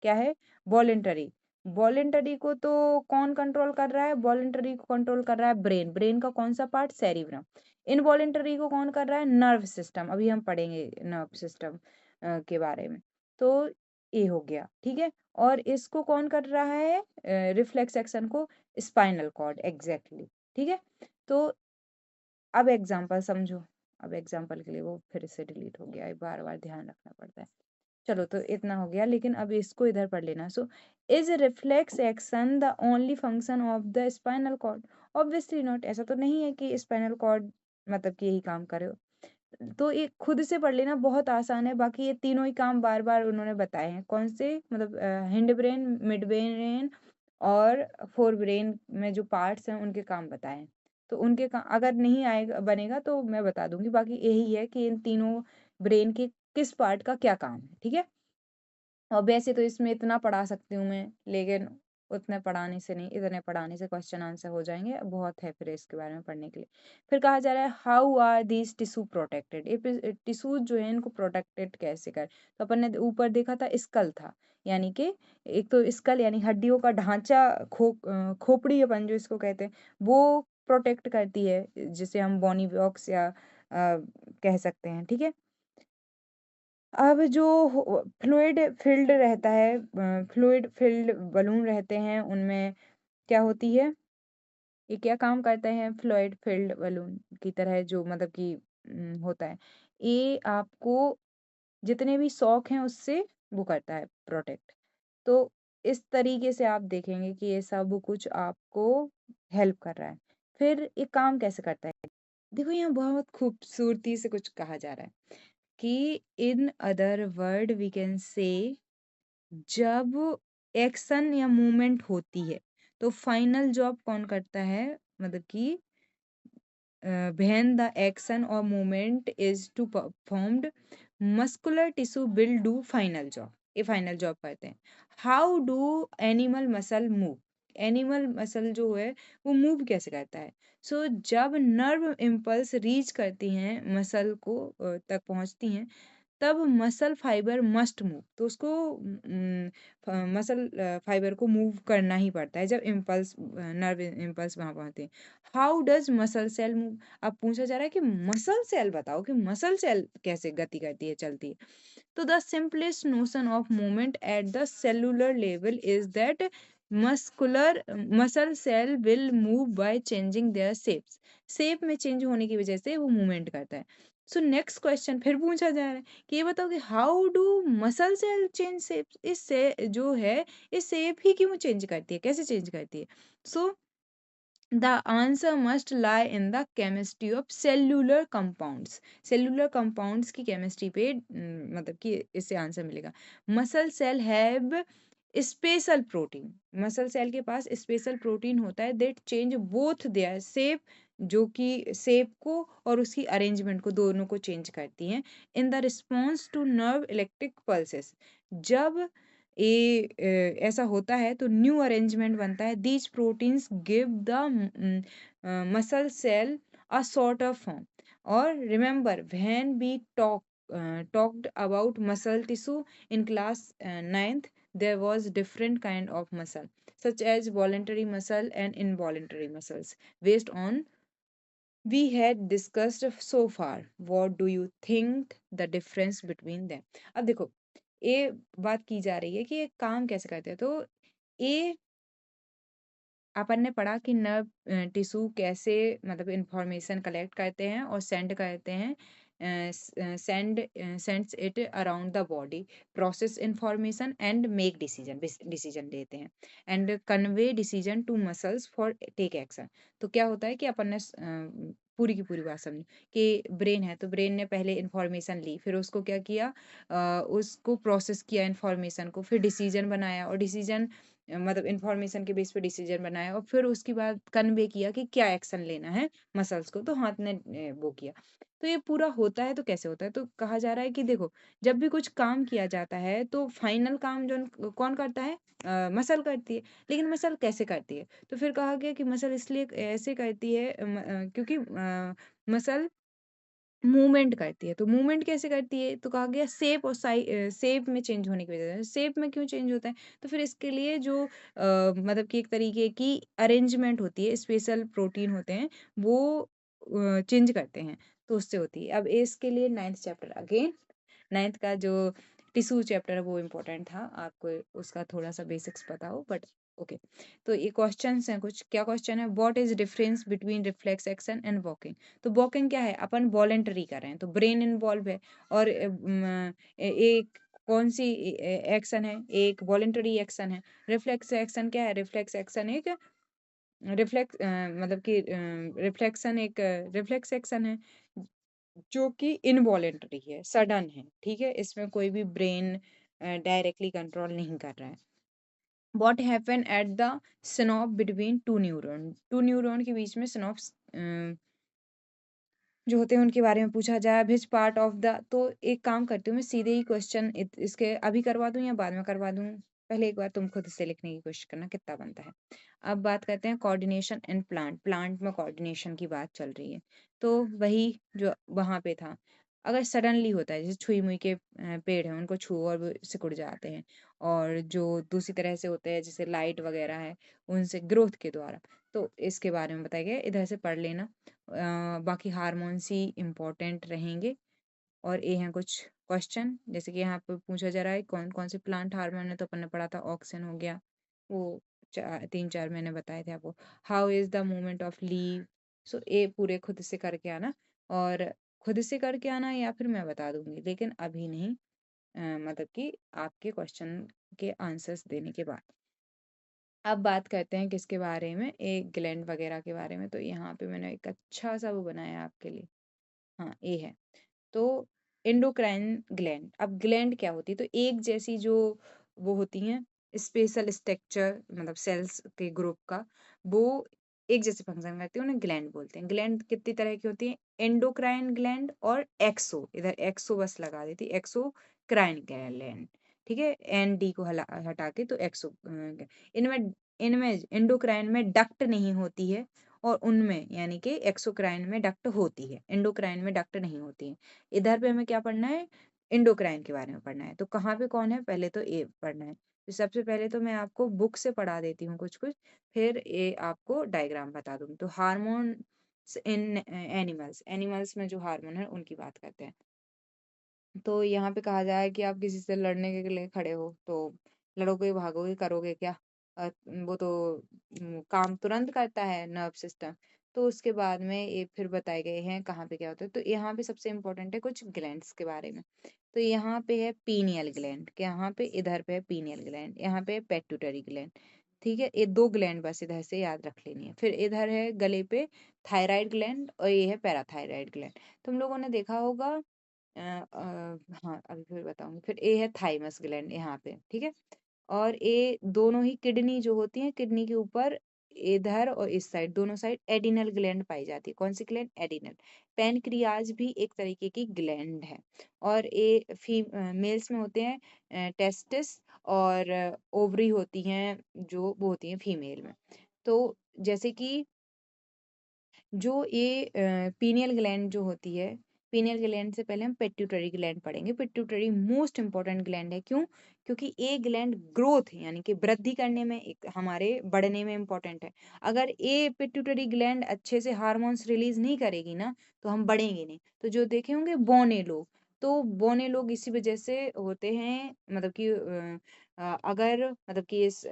क्या है, वॉलेंटरी, वॉलेंटरी को तो कौन कंट्रोल कर रहा है, वॉलेंटरी को कंट्रोल कर रहा है ब्रेन, ब्रेन का कौन सा पार्ट, सेरिब्रम। इनवॉलेंटरी को कौन कर रहा है, नर्व सिस्टम, अभी हम पढ़ेंगे नर्व सिस्टम के बारे में। तो ये हो गया, ठीक है। और इसको कौन कर रहा है, रिफ्लेक्स एक्शन को, स्पाइनल कॉर्ड, एग्जैक्टली, ठीक है। तो अब एग्जाम्पल समझो, अब एग्जाम्पल के लिए वो फिर से डिलीट हो गया, बार बार ध्यान रखना पड़ता है। चलो तो इतना हो गया, लेकिन अब इसको इधर पढ़ लेना। So is reflex action the only function of the spinal cord, obviously not, ऐसा तो नहीं है कि स्पाइनल कॉर्ड मतलब कि यही काम करे। तो ये खुद से पढ़ लेना, बहुत आसान है। बाकी ये तीनों ही काम बार बार उन्होंने बताए हैं, कौन से, मतलब हिंड ब्रेन, मिड ब्रेन और फोर ब्रेन में जो पार्ट्स हैं उनके काम बताए हैं। तो उनके काम अगर नहीं आएगा बनेगा तो मैं बता दूंगी, बाकी यही है कि इन तीनों ब्रेन के किस पार्ट का क्या काम है, ठीक है। और वैसे तो इसमें इतना पढ़ा सकती हूँ मैं, लेकिन उतने पढ़ाने से नहीं, इतने पढ़ाने से क्वेश्चन आंसर हो जाएंगे, बहुत है फिर इसके बारे में पढ़ने के लिए। फिर कहा जा रहा है how are these tissue protected, ये टिश्यू जो है इनको प्रोटेक्टेड कैसे कर। तो अपन ने ऊपर देखा था स्कल था, यानी कि एक तो स्कल यानी हड्डियों का ढांचा, खोपड़ी अपन जो इसको कहते हैं, वो प्रोटेक्ट करती है, जिसे हम बॉनी बॉक्स या कह सकते हैं, ठीक है। अब जो फ्लूइड फिल्ड रहता है, फ्लूइड फिल्ड बलून रहते हैं, उनमें क्या होती है, ये क्या काम करते हैं, फ्लूइड फिल्ड बलून की तरह जो मतलब कि होता है, ये आपको जितने भी शौक हैं उससे वो करता है प्रोटेक्ट। तो इस तरीके से आप देखेंगे कि ये सब कुछ आपको हेल्प कर रहा है। फिर ये काम कैसे करता है, देखो यहाँ बहुत खूबसूरती से कुछ कहा जा रहा है कि in other word we can say, जब एक्शन या मूवमेंट होती है तो फाइनल जॉब कौन करता है, मतलब कि when the action or movement is to performed, muscular tissue will do final job, ये फाइनल जॉब करते हैं। How do animal muscle move, animal muscle जो है वो मूव कैसे करता है। सो जब नर्व इम्पल्स रीच करती हैं मसल को, तक पहुंचती हैं, तब मसल फाइबर मस्ट मूव, तो उसको मसल फाइबर को मूव करना ही पड़ता है जब इम्पल्स, नर्व इम्पल्स वहां पहुंचते हैं। How does muscle cell move, अब पूछा जा रहा है कि मसल सेल बताओ कि मसल सेल कैसे गति करती है, चलती है। तो the simplest notion of movement at the cellular level is that muscular muscle cell will move by changing their shapes, shape में चेंज होने की वजह से वो मूवमेंट करता है। सो नेक्स्ट क्वेश्चन फिर पूछा जा रहा है कि ये बताओ कि how do muscle cell change shape, इससे जो है इस शेप ही क्यों चेंज करती है, कैसे चेंज करती है। So the answer must lie in the chemistry of cellular compounds, cellular compounds की केमिस्ट्री पे मतलब कि इससे आंसर मिलेगा। Muscle cell have special protein, muscle cell के पास स्पेशल प्रोटीन होता है that change both their shape, जो कि शेप को और उसकी अरेंजमेंट को, दोनों को चेंज करती हैं, in the response to nerve electric pulses. जब ये ऐसा होता है तो न्यू अरेंजमेंट बनता है, these proteins give the muscle cell a sort of form. और remember when we talked about muscle tissue in class 9th, there was different kind of muscle such as voluntary muscle and involuntary muscles based on we had discussed so far. What do you think the difference between them? अब देखो ये बात की जा रही है कि ये काम कैसे करते हैं, तो ये अपन ने पढ़ा कि नर्व टिश्यू कैसे मतलब इंफॉर्मेशन कलेक्ट करते हैं और सेंड करते हैं, sends it around the body, process information and make decision, decision लेते हैं, and convey decision to muscles for take action. तो क्या होता है कि अपन ने पूरी की पूरी बात समझी कि ब्रेन है, तो ब्रेन ने पहले इंफॉर्मेशन ली, फिर उसको क्या किया, उसको प्रोसेस किया इंफॉर्मेशन को, फिर डिसीजन बनाया, और डिसीजन मतलब इंफॉर्मेशन के बेस पे डिसीजन बनाया और फिर उसके बाद कन्वे किया कि क्या एक्शन लेना है मसल्स को, तो हाथ ने वो किया। तो ये पूरा होता है तो कैसे होता है? तो कहा जा रहा है कि देखो, जब भी कुछ काम किया जाता है तो फाइनल काम जो कौन करता है? मसल करती है। लेकिन मसल कैसे करती है? तो फिर कहा गया कि मसल इसलिए ऐसे करती है क्योंकि मसल मूवमेंट करती है। तो मूवमेंट कैसे करती है? तो कहा गया शेप और शेप में चेंज होने की वजह से। शेप में क्यों चेंज होता है? तो फिर इसके लिए जो मतलब कि एक तरीके की अरेंजमेंट होती है, स्पेशल प्रोटीन होते हैं, वो चेंज करते हैं, तो उससे होती है। अब इसके लिए 9th चैप्टर अगेन, 9th का जो टिश्यू चैप्टर है वो इम्पोर्टेंट था, आपको उसका थोड़ा-सा बेसिक्स पता हो, बट ओके। तो ये क्वेश्चंस हैं कुछ, क्या क्वेश्चन है? What is difference between reflex action and walking? तो वॉकिंग क्या है? अपन वॉलंटरी कर रहे हैं, तो ब्रेन इन्वॉल्व है, और एक कौन-सी एक्शन है? एक वॉलंटरी एक्शन है। रिफ्लेक्स एक्शन क्या है? रिफ्लेक्स एक्शन एक मतलब कि रिफ्लेक्स एक्शन है जो कि इनवॉलेंटरी है, सडन है, ठीक है? इसमें कोई भी ब्रेन डायरेक्टली कंट्रोल नहीं कर रहा है। What happen at the synapse between two neuron के बीच में सिनॉप्स जो होते हैं उनके बारे में पूछा जाए। विच पार्ट ऑफ द, तो एक काम करती हूँ मैं, सीधे ही क्वेश्चन इसके अभी करवा दूं या बाद में करवा दूं? पहले एक बार तुम खुद से लिखने की कोशिश करना कितना बनता है। अब बात करते हैं कोऑर्डिनेशन इन प्लांट। प्लांट में कोऑर्डिनेशन की बात चल रही है, तो वही जो वहां पे था, अगर सडनली होता है, जैसे छुई मुई के पेड़ हैं, उनको छुओ और वो सिकुड़ जाते हैं, और जो दूसरी तरह से होते हैं जैसे लाइट वगैरह है, उनसे ग्रोथ के द्वारा, तो इसके बारे में बताया गया, इधर से पढ़ लेना। बाकी हार्मोन्स ही इम्पोर्टेंट रहेंगे। और ये हैं कुछ क्वेश्चन, जैसे कि यहाँ पे पूछा जा रहा है कौन कौन से प्लांट हार्मोन है, तो अपन ने पढ़ा था ऑक्सिन हो गया, वो 3-4 मैंने बताए थे आपको। How is the movement of leave? So ये पूरे खुद से करके आना, और खुद से करके आना या फिर मैं बता दूंगी, लेकिन अभी नहीं, मतलब कि आपके क्वेश्चन के आंसर्स देने के बाद। अब बात करते हैं किसके बारे में, एक ग्लैंड वगैरह के बारे में। तो यहाँ पे मैंने एक अच्छा सा वो बनाया है आपके लिए। हाँ, ये है। तो एंडोक्राइन ग्लैंड, अब ग्लैंड क्या होती है? तो एक जैसी जो वो होती हैं, स्पेशल स्ट्रक्चर, मतलब सेल्स के ग्रुप का, वो एक जैसे फंक्शन करती है, उन्हें ग्लैंड बोलते हैं। ग्लैंड कितनी तरह की होती है? एंडोक्राइन ग्लैंड और एक्सो, इधर एक्सो बस लगा देती, एक्सोक्राइन ग्लैंड, ठीक है? एन डी को हटा के, तो एक्सो। इनमें इनमें एंडोक्राइन में डक्ट नहीं होती है, और उनमें यानी कि एक्सोक्राइन में डक्ट होती है, एंडोक्राइन में डक्ट नहीं होती है। इधर पे हमें क्या पढ़ना है? एंडोक्राइन के बारे में पढ़ना है। तो कहाँ पे कौन है, पहले तो ये पढ़ना है। तो सबसे पहले तो मैं आपको बुक से पढ़ा देती हूँ कुछ कुछ, फिर ये आपको डायग्राम बता दूंगी। तो हार्मोन इन एनिमल्स, एनिमल्स में जो हार्मोन है उनकी बात करते हैं। तो यहाँ पे कहा जाए कि आप किसी से लड़ने के लिए खड़े हो, तो लड़ोगे, भागोगे, करोगे क्या? वो तो काम तुरंत करता है नर्व सिस्टम। तो उसके बाद में ये फिर बताए गए हैं कहाँ पे क्या होता है। तो यहाँ पे सबसे इम्पोर्टेंट है कुछ ग्लैंड्स के बारे में। तो यहाँ पे है पीनियल ग्लैंड, यहाँ पे इधर पे है पीनियल ग्लैंड, यहाँ पे है पेट्यूटरी ग्लैंड, ठीक है? ये दो ग्लैंड बस इधर से याद रख लेनी है। फिर इधर है गले पे थायराइड ग्लैंड, और ये है पैराथायराइड ग्लैंड। तुम लोगों ने देखा होगा, हाँ अभी फिर बताऊंगी। फिर ए है थाइमस ग्लैंड यहाँ पे, ठीक है? और ये दोनों ही किडनी जो होती है, किडनी के ऊपर इधर और इस साइड, दोनों साइड एडिनल ग्लैंड पाई जाती है। कौन सी ग्लैंड? एडिनल। पैनक्रियाज भी एक तरीके की ग्लैंड है, और ये मेल्स में होते हैं टेस्टिस, और ओवरी होती हैं जो वो होती हैं फीमेल में। तो जैसे कि जो ये पीनियल ग्लैंड जो होती है, पीनियल ग्लैंड से पहले हम पिट्यूटरी ग्लैंड पढ़ेंगे। पिट्यूटरी मोस्ट इंपॉर्टेंट ग्लैंड है, क्यों? क्योंकि ये ग्लैंड ग्रोथ यानी कि वृद्धि करने में, एक हमारे बढ़ने में इंपॉर्टेंट है। अगर ये पिट्यूटरी ग्लैंड अच्छे से हार्मोन्स रिलीज नहीं करेगी ना, तो हम बढ़ेंगे नहीं। तो जो देखे होंगे बौने लोग, तो बौने लोग इसी वजह से होते हैं, मतलब कि अगर मतलब कि इस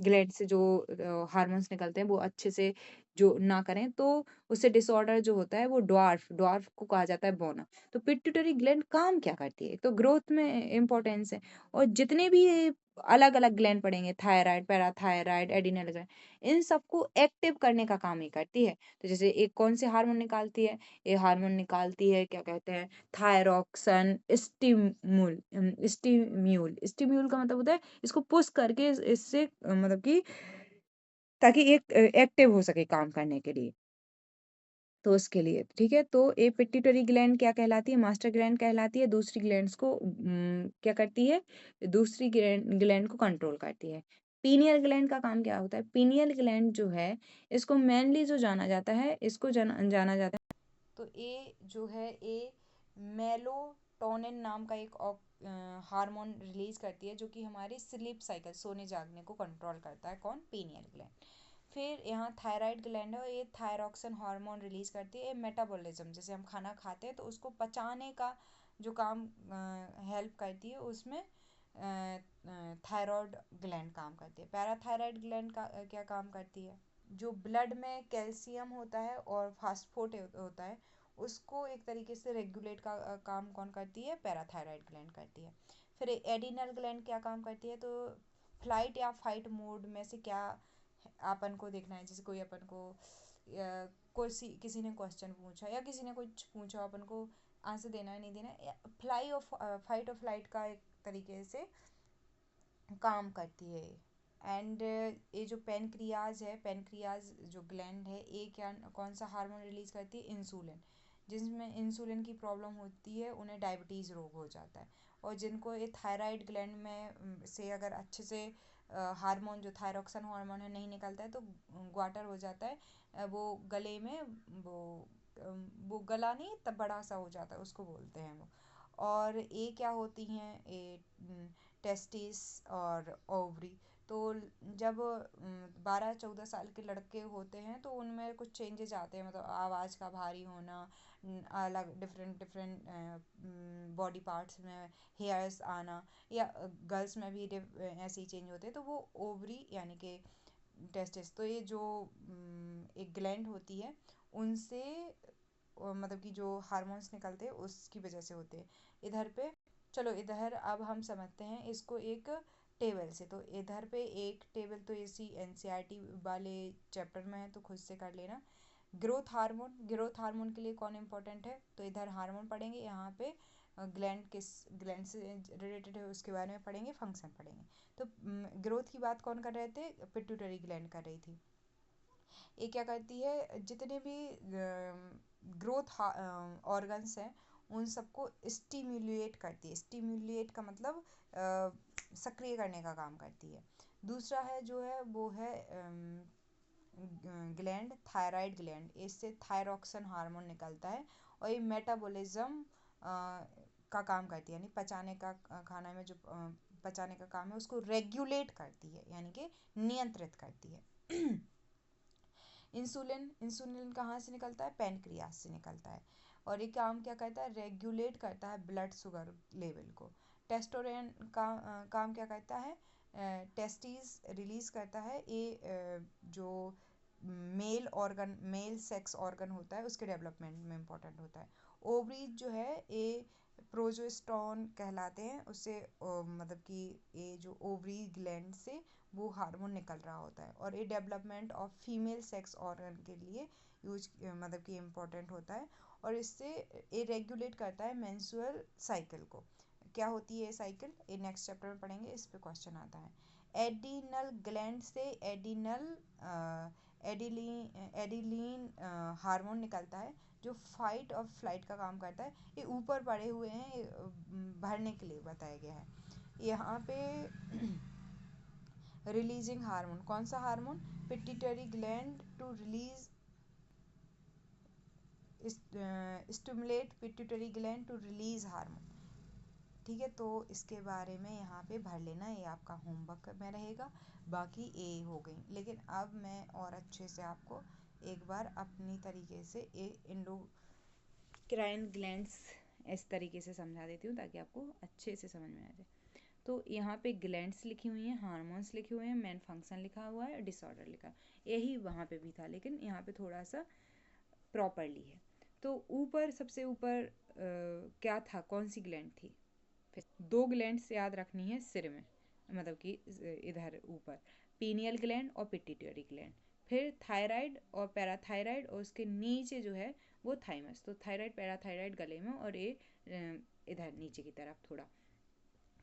ग्लैंड से जो हार्मोन्स निकलते हैं वो अच्छे से जो ना करें तो उससे डिसऑर्डर जो होता है वो ड्वार्फ को कहा जाता है बोना। तो पिट्यूटरी ग्लैंड काम क्या करती है? एक तो ग्रोथ में इंपॉर्टेंस है, और जितने भी अलग अलग ग्लैंड पड़ेंगे, थायराइड, पैराथायराइड, एडिनल ग्लैंड, इन सबको एक्टिव करने का काम ही करती है। तो जैसे एक कौन से हार्मोन निकालती है? ये हार्मोन निकालती है, क्या कहते हैं, थायरॉक्सन स्टिम्यूल। स्टिम्यूल का मतलब होता है इसको पुश करके इससे मतलब कि ताकि एक एक्टिव हो सके काम करने के लिए। तो उसके लिए ठीक है। तो ये पिट्यूटरी ग्लैंड क्या कहलाती है? मास्टर ग्लैंड कहलाती है। दूसरी ग्लैंड्स को क्या करती है? दूसरी ग्लैंड को कंट्रोल करती है। पीनियल ग्लैंड का काम क्या होता है? पीनियल ग्लैंड जो है इसको मेनली जो जाना जाता है, इसको जाना जाता है। तो ये जो है ये मेलाटोनिन नाम का एक हार्मोन रिलीज करती है, जो कि हमारी स्लीप साइकिल, सोने जागने को कंट्रोल करता है। कौन? Pineal gland. फिर यहाँ थायराइड ग्लैंड है, ये थायरॉक्सिन हार्मोन रिलीज करती है। ये मेटाबॉलिज्म, जैसे हम खाना खाते हैं तो उसको पचाने का जो काम हेल्प करती है, उसमें थायराइड ग्लैंड काम करती है। पैराथायराइड ग्लैंड का क्या काम करती है? जो ब्लड में कैल्शियम होता है और फास्फोरेट होता है, उसको एक तरीके से रेगुलेट का काम कौन करती है? पैराथायराइड ग्लैंड करती है। फिर एडिनल ग्लैंड क्या काम करती है? तो फ्लाइट या फाइट मोड में से क्या अपन को देखना है, जैसे कोई अपन को कोई किसी ने क्वेश्चन पूछा या किसी ने कुछ पूछा, अपन को आंसर देना है नहीं देना है, फ्लाई और फाइट और फ्लाइट का एक तरीके से काम करती है। एंड ये जो पेनक्रियाज है, पेनक्रियाज जो ग्लैंड है, ये क्या कौन सा हार्मोन रिलीज करती है? इंसुलिन। जिसमें इंसुलिन की प्रॉब्लम होती है उन्हें डायबिटीज़ रोग हो जाता है। और जिनको ये थायराइड ग्लैंड में से अगर अच्छे से हार्मोन जो थायरॉक्सिन हार्मोन है नहीं निकलता है तो ग्वाटर हो जाता है, वो गले में वो वो गला नहीं तब बड़ा सा हो जाता है, उसको बोलते हैं वो। और ये क्या होती हैं? ये टेस्टिस और ओवरी। तो जब 12-14 साल के लड़के होते हैं तो उनमें कुछ चेंजेस आते हैं, मतलब आवाज़ का भारी होना, अलग डिफरेंट डिफरेंट बॉडी पार्ट्स में हेयर्स आना, या गर्ल्स में भी ऐसे ही चेंज होते हैं। तो वो ओवरी यानी कि टेस्टिस, तो ये जो एक ग्लैंड होती है उनसे मतलब कि जो हार्मोन्स निकलते हैं उसकी वजह से होते हैं। इधर पे चलो, इधर अब हम समझते हैं इसको एक टेबल से। तो इधर पे एक टेबल तो इसी एनसीईआरटी वाले चैप्टर में है, तो खुद से कर लेना। ग्रोथ हार्मोन के लिए कौन इंपॉर्टेंट है? तो इधर हार्मोन पढ़ेंगे, यहाँ पे ग्लैंड किस ग्लैंड से रिलेटेड है उसके बारे में पढ़ेंगे, फंक्शन पढ़ेंगे। तो ग्रोथ की बात कौन कर रहे थे? पिट्यूटरी ग्लैंड कर रही थी। ये क्या करती है? जितने भी ग्रोथ ऑर्गन्स हैं उन सबको स्टिम्युलेट करती है। स्टिम्युलेट का मतलब सक्रिय करने का काम करती है। दूसरा है जो है वो है ग्लैंड, थायराइड ग्लैंड, इससे थायरॉक्सिन हार्मोन निकलता है और ये मेटाबॉलिज्म का काम करती है, यानी पचाने का खाना में जो पचाने का काम है उसको रेगुलेट करती है, यानी कि नियंत्रित करती है। इंसुलिन, इंसुलिन कहाँ से निकलता है? पैनक्रियास से निकलता है। और ये काम क्या करता है? रेगुलेट करता है ब्लड शुगर लेवल को। टेस्टोरेन का काम क्या करता है? टेस्टिस रिलीज करता है। ये जो मेल सेक्स ऑर्गन होता है उसके डेवलपमेंट में इम्पोर्टेंट होता है। ओवरीज जो है ये प्रोजेस्टेरोन कहलाते हैं, उससे मतलब कि ये जो ओवरी ग्लैंड से वो हार्मोन निकल रहा होता है, और ये development of female sex organ के लिए यूज मतलब कि इम्पोर्टेंट होता है। और इससे ये रेगुलेट करता है मेंस्ट्रुअल साइकिल को। क्या होती है ये साइकिल? ये नेक्स्ट चैप्टर में पढ़ेंगे, इस पे क्वेश्चन आता है। एडिनल ग्लैंड से एडिलीन हार्मोन निकलता है जो फाइट और फ्लाइट का काम करता है। ये ऊपर पड़े हुए हैं, ये भरने के लिए बताया गया है। यहाँ पे रिलीजिंग हार्मोन, कौन सा hormone? Pituitary gland to release stimulate pituitary gland to release hormone. ठीक है, तो इसके बारे में यहाँ पे भर लेना, ये आपका होमवर्क में रहेगा। बाकी ए हो गई, लेकिन अब मैं और अच्छे से आपको एक बार अपनी तरीके से एंडोक्राइन ग्लैंड्स इस तरीके से समझा देती हूँ ताकि आपको अच्छे से समझ में आ जाए। तो यहाँ पे ग्लैंड्स लिखी हुई हैं, हार्मोन्स लिखे हुए हैं, मेन फंक्शन लिखा हुआ है, डिसऑर्डर लिखा है। यही वहाँ पे भी था, लेकिन यहाँ पे थोड़ा सा प्रॉपरली है। तो ऊपर सबसे ऊपर क्या था, कौन सी ग्लैंड थी? फिर 2 ग्लैंड्स याद रखनी है सिर में, मतलब कि इधर ऊपर, पीनियल ग्लैंड और पिट्यूटरी ग्लैंड। फिर थायराइड और पैराथायराइड, और उसके नीचे जो है वो थाइमस। तो थायराइड पैराथायराइड गले में, और ये इधर नीचे की तरफ थोड़ा,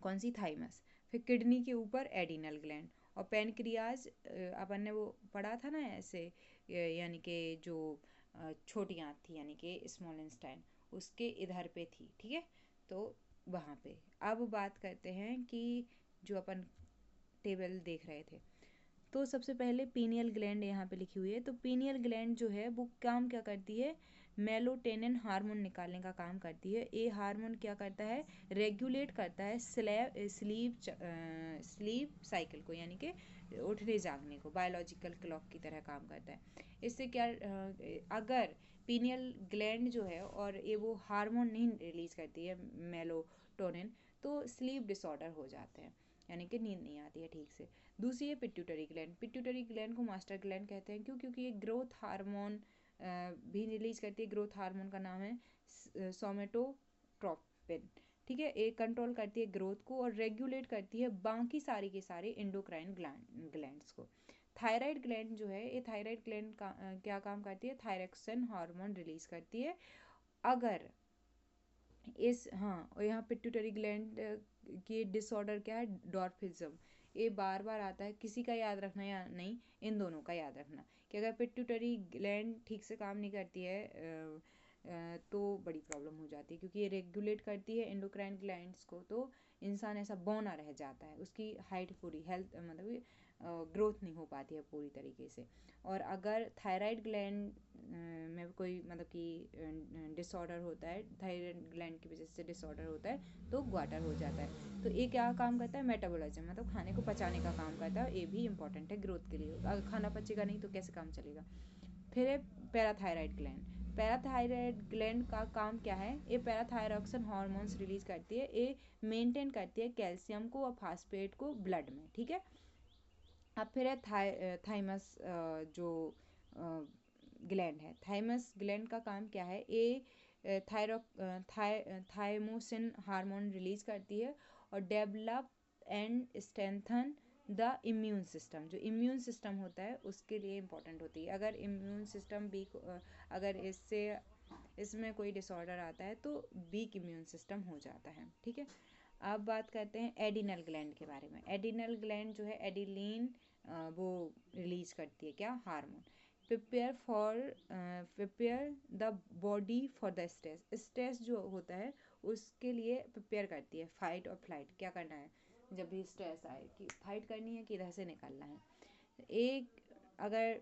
कौन सी? थाइमस। फिर किडनी के ऊपर एडिनल ग्लैंड, और पेनक्रियाज अपन ने वो पढ़ा था ना ऐसे, यानी कि जो छोटी आंत थी, यानी कि स्मॉल इंस्टाइन, उसके इधर पे थी, ठीक है। तो वहाँ पे अब बात करते हैं कि जो अपन टेबल देख रहे थे, तो सबसे पहले पीनियल ग्लैंड यहाँ पे लिखी हुई है। तो पीनियल ग्लैंड जो है वो काम क्या करती है? मेलाटोनिन हार्मोन निकालने का काम करती है। ये हार्मोन क्या करता है? रेगुलेट करता है स्लीप साइकिल को, यानी कि उठने जागने को, बायोलॉजिकल क्लॉक की तरह काम करता है। इससे क्या, अगर पीनियल ग्लैंड जो है और ये वो हार्मोन नहीं रिलीज करती है मेलाटोनिन, तो स्लीप डिसऑर्डर हो जाते हैं, यानी कि नींद नहीं आती है ठीक से। दूसरी है पिट्यूटरी ग्लैंड। पिट्यूटरी ग्लैंड को मास्टर ग्लैंड कहते हैं, क्यों? क्योंकि ये ग्रोथ हार्मोन भी रिलीज करती है। ग्रोथ हार्मोन का नाम है सोमेटोट्रोपिन, ठीक है। ये कंट्रोल करती है ग्रोथ को और रेगुलेट करती है बाकी सारी के सारे इंडोक्राइन ग्लैंड्स को। थायराइड ग्लैंड जो है, ये थायराइड ग्लैंड का क्या काम करती है? थायरोक्सिन हार्मोन रिलीज करती है। अगर इस, हाँ, और यहाँ पिट्यूटरी ग्लैंड की डिसऑर्डर क्या है? डॉर्फिज्म। ये बार बार आता है, किसी का याद रखना या नहीं, इन दोनों का याद रखना कि अगर पिट्यूटरी ग्लैंड ठीक से काम नहीं करती है तो बड़ी प्रॉब्लम हो जाती है, क्योंकि ये रेगुलेट करती है एंडोक्राइन ग्लैंड्स को। तो इंसान ऐसा बौना रह जाता है, उसकी हाइट पूरी हेल्थ, मतलब ग्रोथ नहीं हो पाती है पूरी तरीके से। और अगर थायराइड ग्लैंड में कोई, मतलब कि डिसऑर्डर होता है, थायराइड ग्लैंड की वजह से डिसऑर्डर होता है, तो ग्वाटर हो जाता है। तो ये क्या काम करता है? मेटाबॉलिज्म, मतलब खाने को पचाने का काम करता है। ये भी इंपॉर्टेंट है ग्रोथ के लिए। अगर खाना पचेगा नहीं तो कैसे काम चलेगा? फिर है पैराथायराइड ग्लैंड। पैराथायराइड ग्लैंड का काम क्या है? ये पैराथायरॉक्सिन हार्मोन्स रिलीज करती है। ये मेंटेन करती है कैल्शियम को और फास्फेट को ब्लड में, ठीक है। अब फिर है थाइमस, जो ग्लैंड है। थाइमस ग्लैंड का काम क्या है? ये थाइमोसिन हार्मोन रिलीज करती है और develop and strengthen the immune system. जो इम्यून सिस्टम होता है उसके लिए इम्पोर्टेंट होती है। अगर इम्यून सिस्टम वीक, अगर इसमें कोई डिसऑर्डर आता है तो वीक इम्यून सिस्टम हो जाता है, ठीक है। अब बात करते हैं एडिनल ग्लैंड के बारे में। एडिनल ग्लैंड जो है एडिलीन वो रिलीज करती है, क्या? Hormone. Prepare the body for the stress. Stress जो होता है उसके लिए प्रिपेयर करती है। फाइट और फ्लाइट, क्या करना है जब भी स्ट्रेस आए, कि फाइट करनी है कि इधर से निकलना है। एक अगर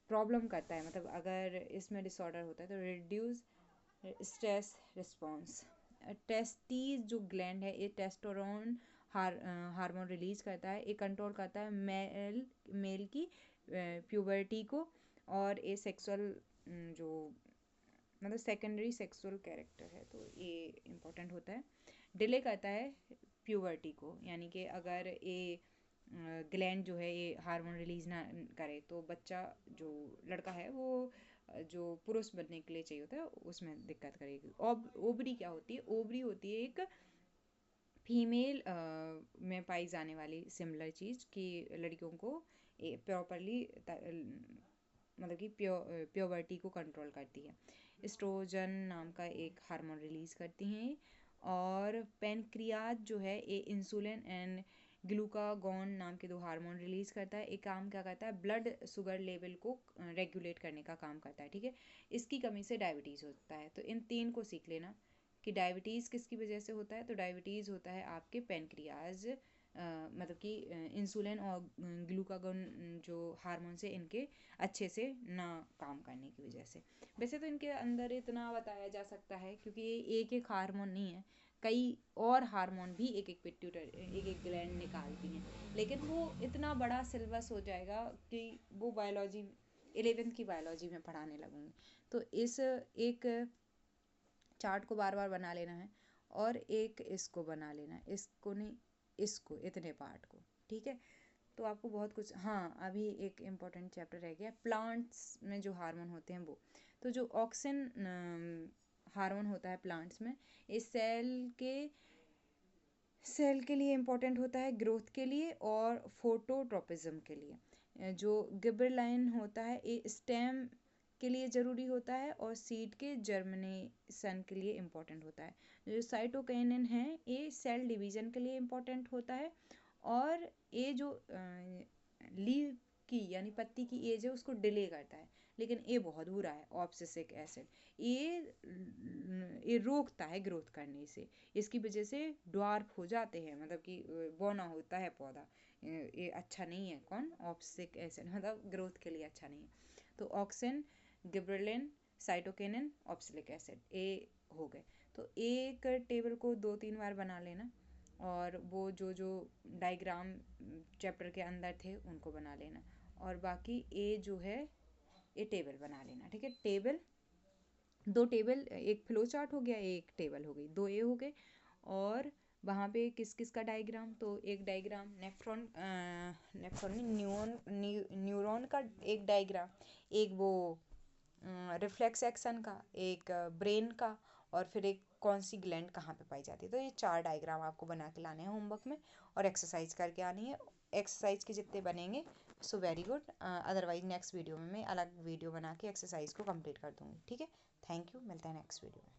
प्रॉब्लम करता है, मतलब अगर इसमें डिसऑर्डर होता है, तो रिड्यूस स्ट्रेस रिस्पॉन्स। टेस्टीज जो ग्लैंड है, ये टेस्टोरोन हार्मोन रिलीज करता है। ये कंट्रोल करता है मेल की प्यूबर्टी को, और ये सेक्सुअल जो, मतलब सेकेंडरी सेक्सुअल कैरेक्टर है, तो ये इम्पोर्टेंट होता है। डिले करता है प्यूबर्टी को, यानी कि अगर ये ग्लैंड जो है ये हार्मोन रिलीज ना करे तो बच्चा, जो लड़का है वो जो पुरुष बनने के लिए चाहिए होता है, उसमें दिक्कत करेगी। ओवरी क्या होती है? ओवरी होती है एक फीमेल में पाई जाने वाली सिमिलर चीज़, कि लड़कियों को प्रॉपरली, मतलब कि प्योबर्टी को कंट्रोल करती है। एस्ट्रोजन नाम का एक हार्मोन रिलीज करती हैं। और पेनक्रियाज जो है ये इंसुलिन एंड ग्लूकागॉन नाम के 2 हार्मोन रिलीज करता है। एक काम क्या करता है? ब्लड शुगर लेवल को रेगुलेट करने का काम करता है, ठीक है। इसकी कमी से डायबिटीज़ होता है। तो इन 3 को सीख लेना कि डायबिटीज़ किसकी वजह से होता है। तो डायबिटीज़ होता है आपके पेनक्रियाज, मतलब कि इंसुलिन और ग्लूकागॉन जो हार्मोन्स है, इनके अच्छे से ना काम करने की वजह से। वैसे तो इनके अंदर इतना बताया जा सकता है, क्योंकि ये एक एक हार्मोन नहीं है, कई और हार्मोन भी एक एक पिट्यूटरी, एक एक ग्लैंड निकालती हैं। लेकिन वो इतना बड़ा सिलेबस हो जाएगा कि वो बायोलॉजी 11th की बायोलॉजी में पढ़ाने लगूंगी। तो इस एक चार्ट को बार बार बना लेना है, और एक इसको बना लेना, इसको नहीं, इसको, इतने पार्ट को, ठीक है। तो आपको बहुत कुछ, हाँ अभी एक इम्पॉर्टेंट चैप्टर रह गया, प्लांट्स में जो हार्मोन होते हैं वो। तो जो ऑक्सिन हार्मोन होता है प्लांट्स में, इस सेल के लिए इम्पोर्टेंट होता है, ग्रोथ के लिए और फोटोट्रोपिज्म के लिए। जो गिबरेलिन होता है ये स्टेम के लिए ज़रूरी होता है और सीड के जर्मिनेशन के लिए इम्पोर्टेंट होता है। जो साइटोकिनिन है ये सेल डिवीजन के लिए इम्पोर्टेंट होता है, और ये जो लीव की यानी पत्ती की एज है उसको डिले करता है। लेकिन ये बहुत बुरा है ऑब्सिसिक एसिड, ये रोकता है ग्रोथ करने से, इसकी वजह से ड्वार्फ हो जाते हैं, मतलब कि बौना होता है पौधा। ये अच्छा नहीं है, कौन, ऑब्सिसिक एसिड, मतलब ग्रोथ के लिए अच्छा नहीं है। तो ऑक्सिन, गिबरेलिन, साइटोकिनिन, ऑब्सिलिक एसिड, ये हो गए। तो एक टेबल को 2-3 बार बना लेना, और वो जो जो डायग्राम चैप्टर के अंदर थे उनको बना लेना, और बाकी ए जो है ये टेबल बना लेना, ठीक है। टेबल, 2 टेबल, एक फ्लो चार्ट हो गया, एक टेबल हो गई, 2 ए हो गए। और वहाँ पे किस किस का डायग्राम, तो एक डायग्राम नेफ्रॉन न्यूरॉन का एक डायग्राम, एक वो रिफ्लेक्स एक्शन का, एक ब्रेन का, और फिर एक कौन सी ग्लैंड कहाँ पे पाई जाती है। तो ये 4 डायग्राम आपको बना के लाने हैं होमवर्क में, और एक्सरसाइज करके आनी है। एक्सरसाइज के जितने बनेंगे so very good, otherwise next video में मैं अलग वीडियो बना के एक्सरसाइज को कंप्लीट कर दूँगी, ठीक है। थैंक यू, मिलते हैं नेक्स्ट वीडियो में।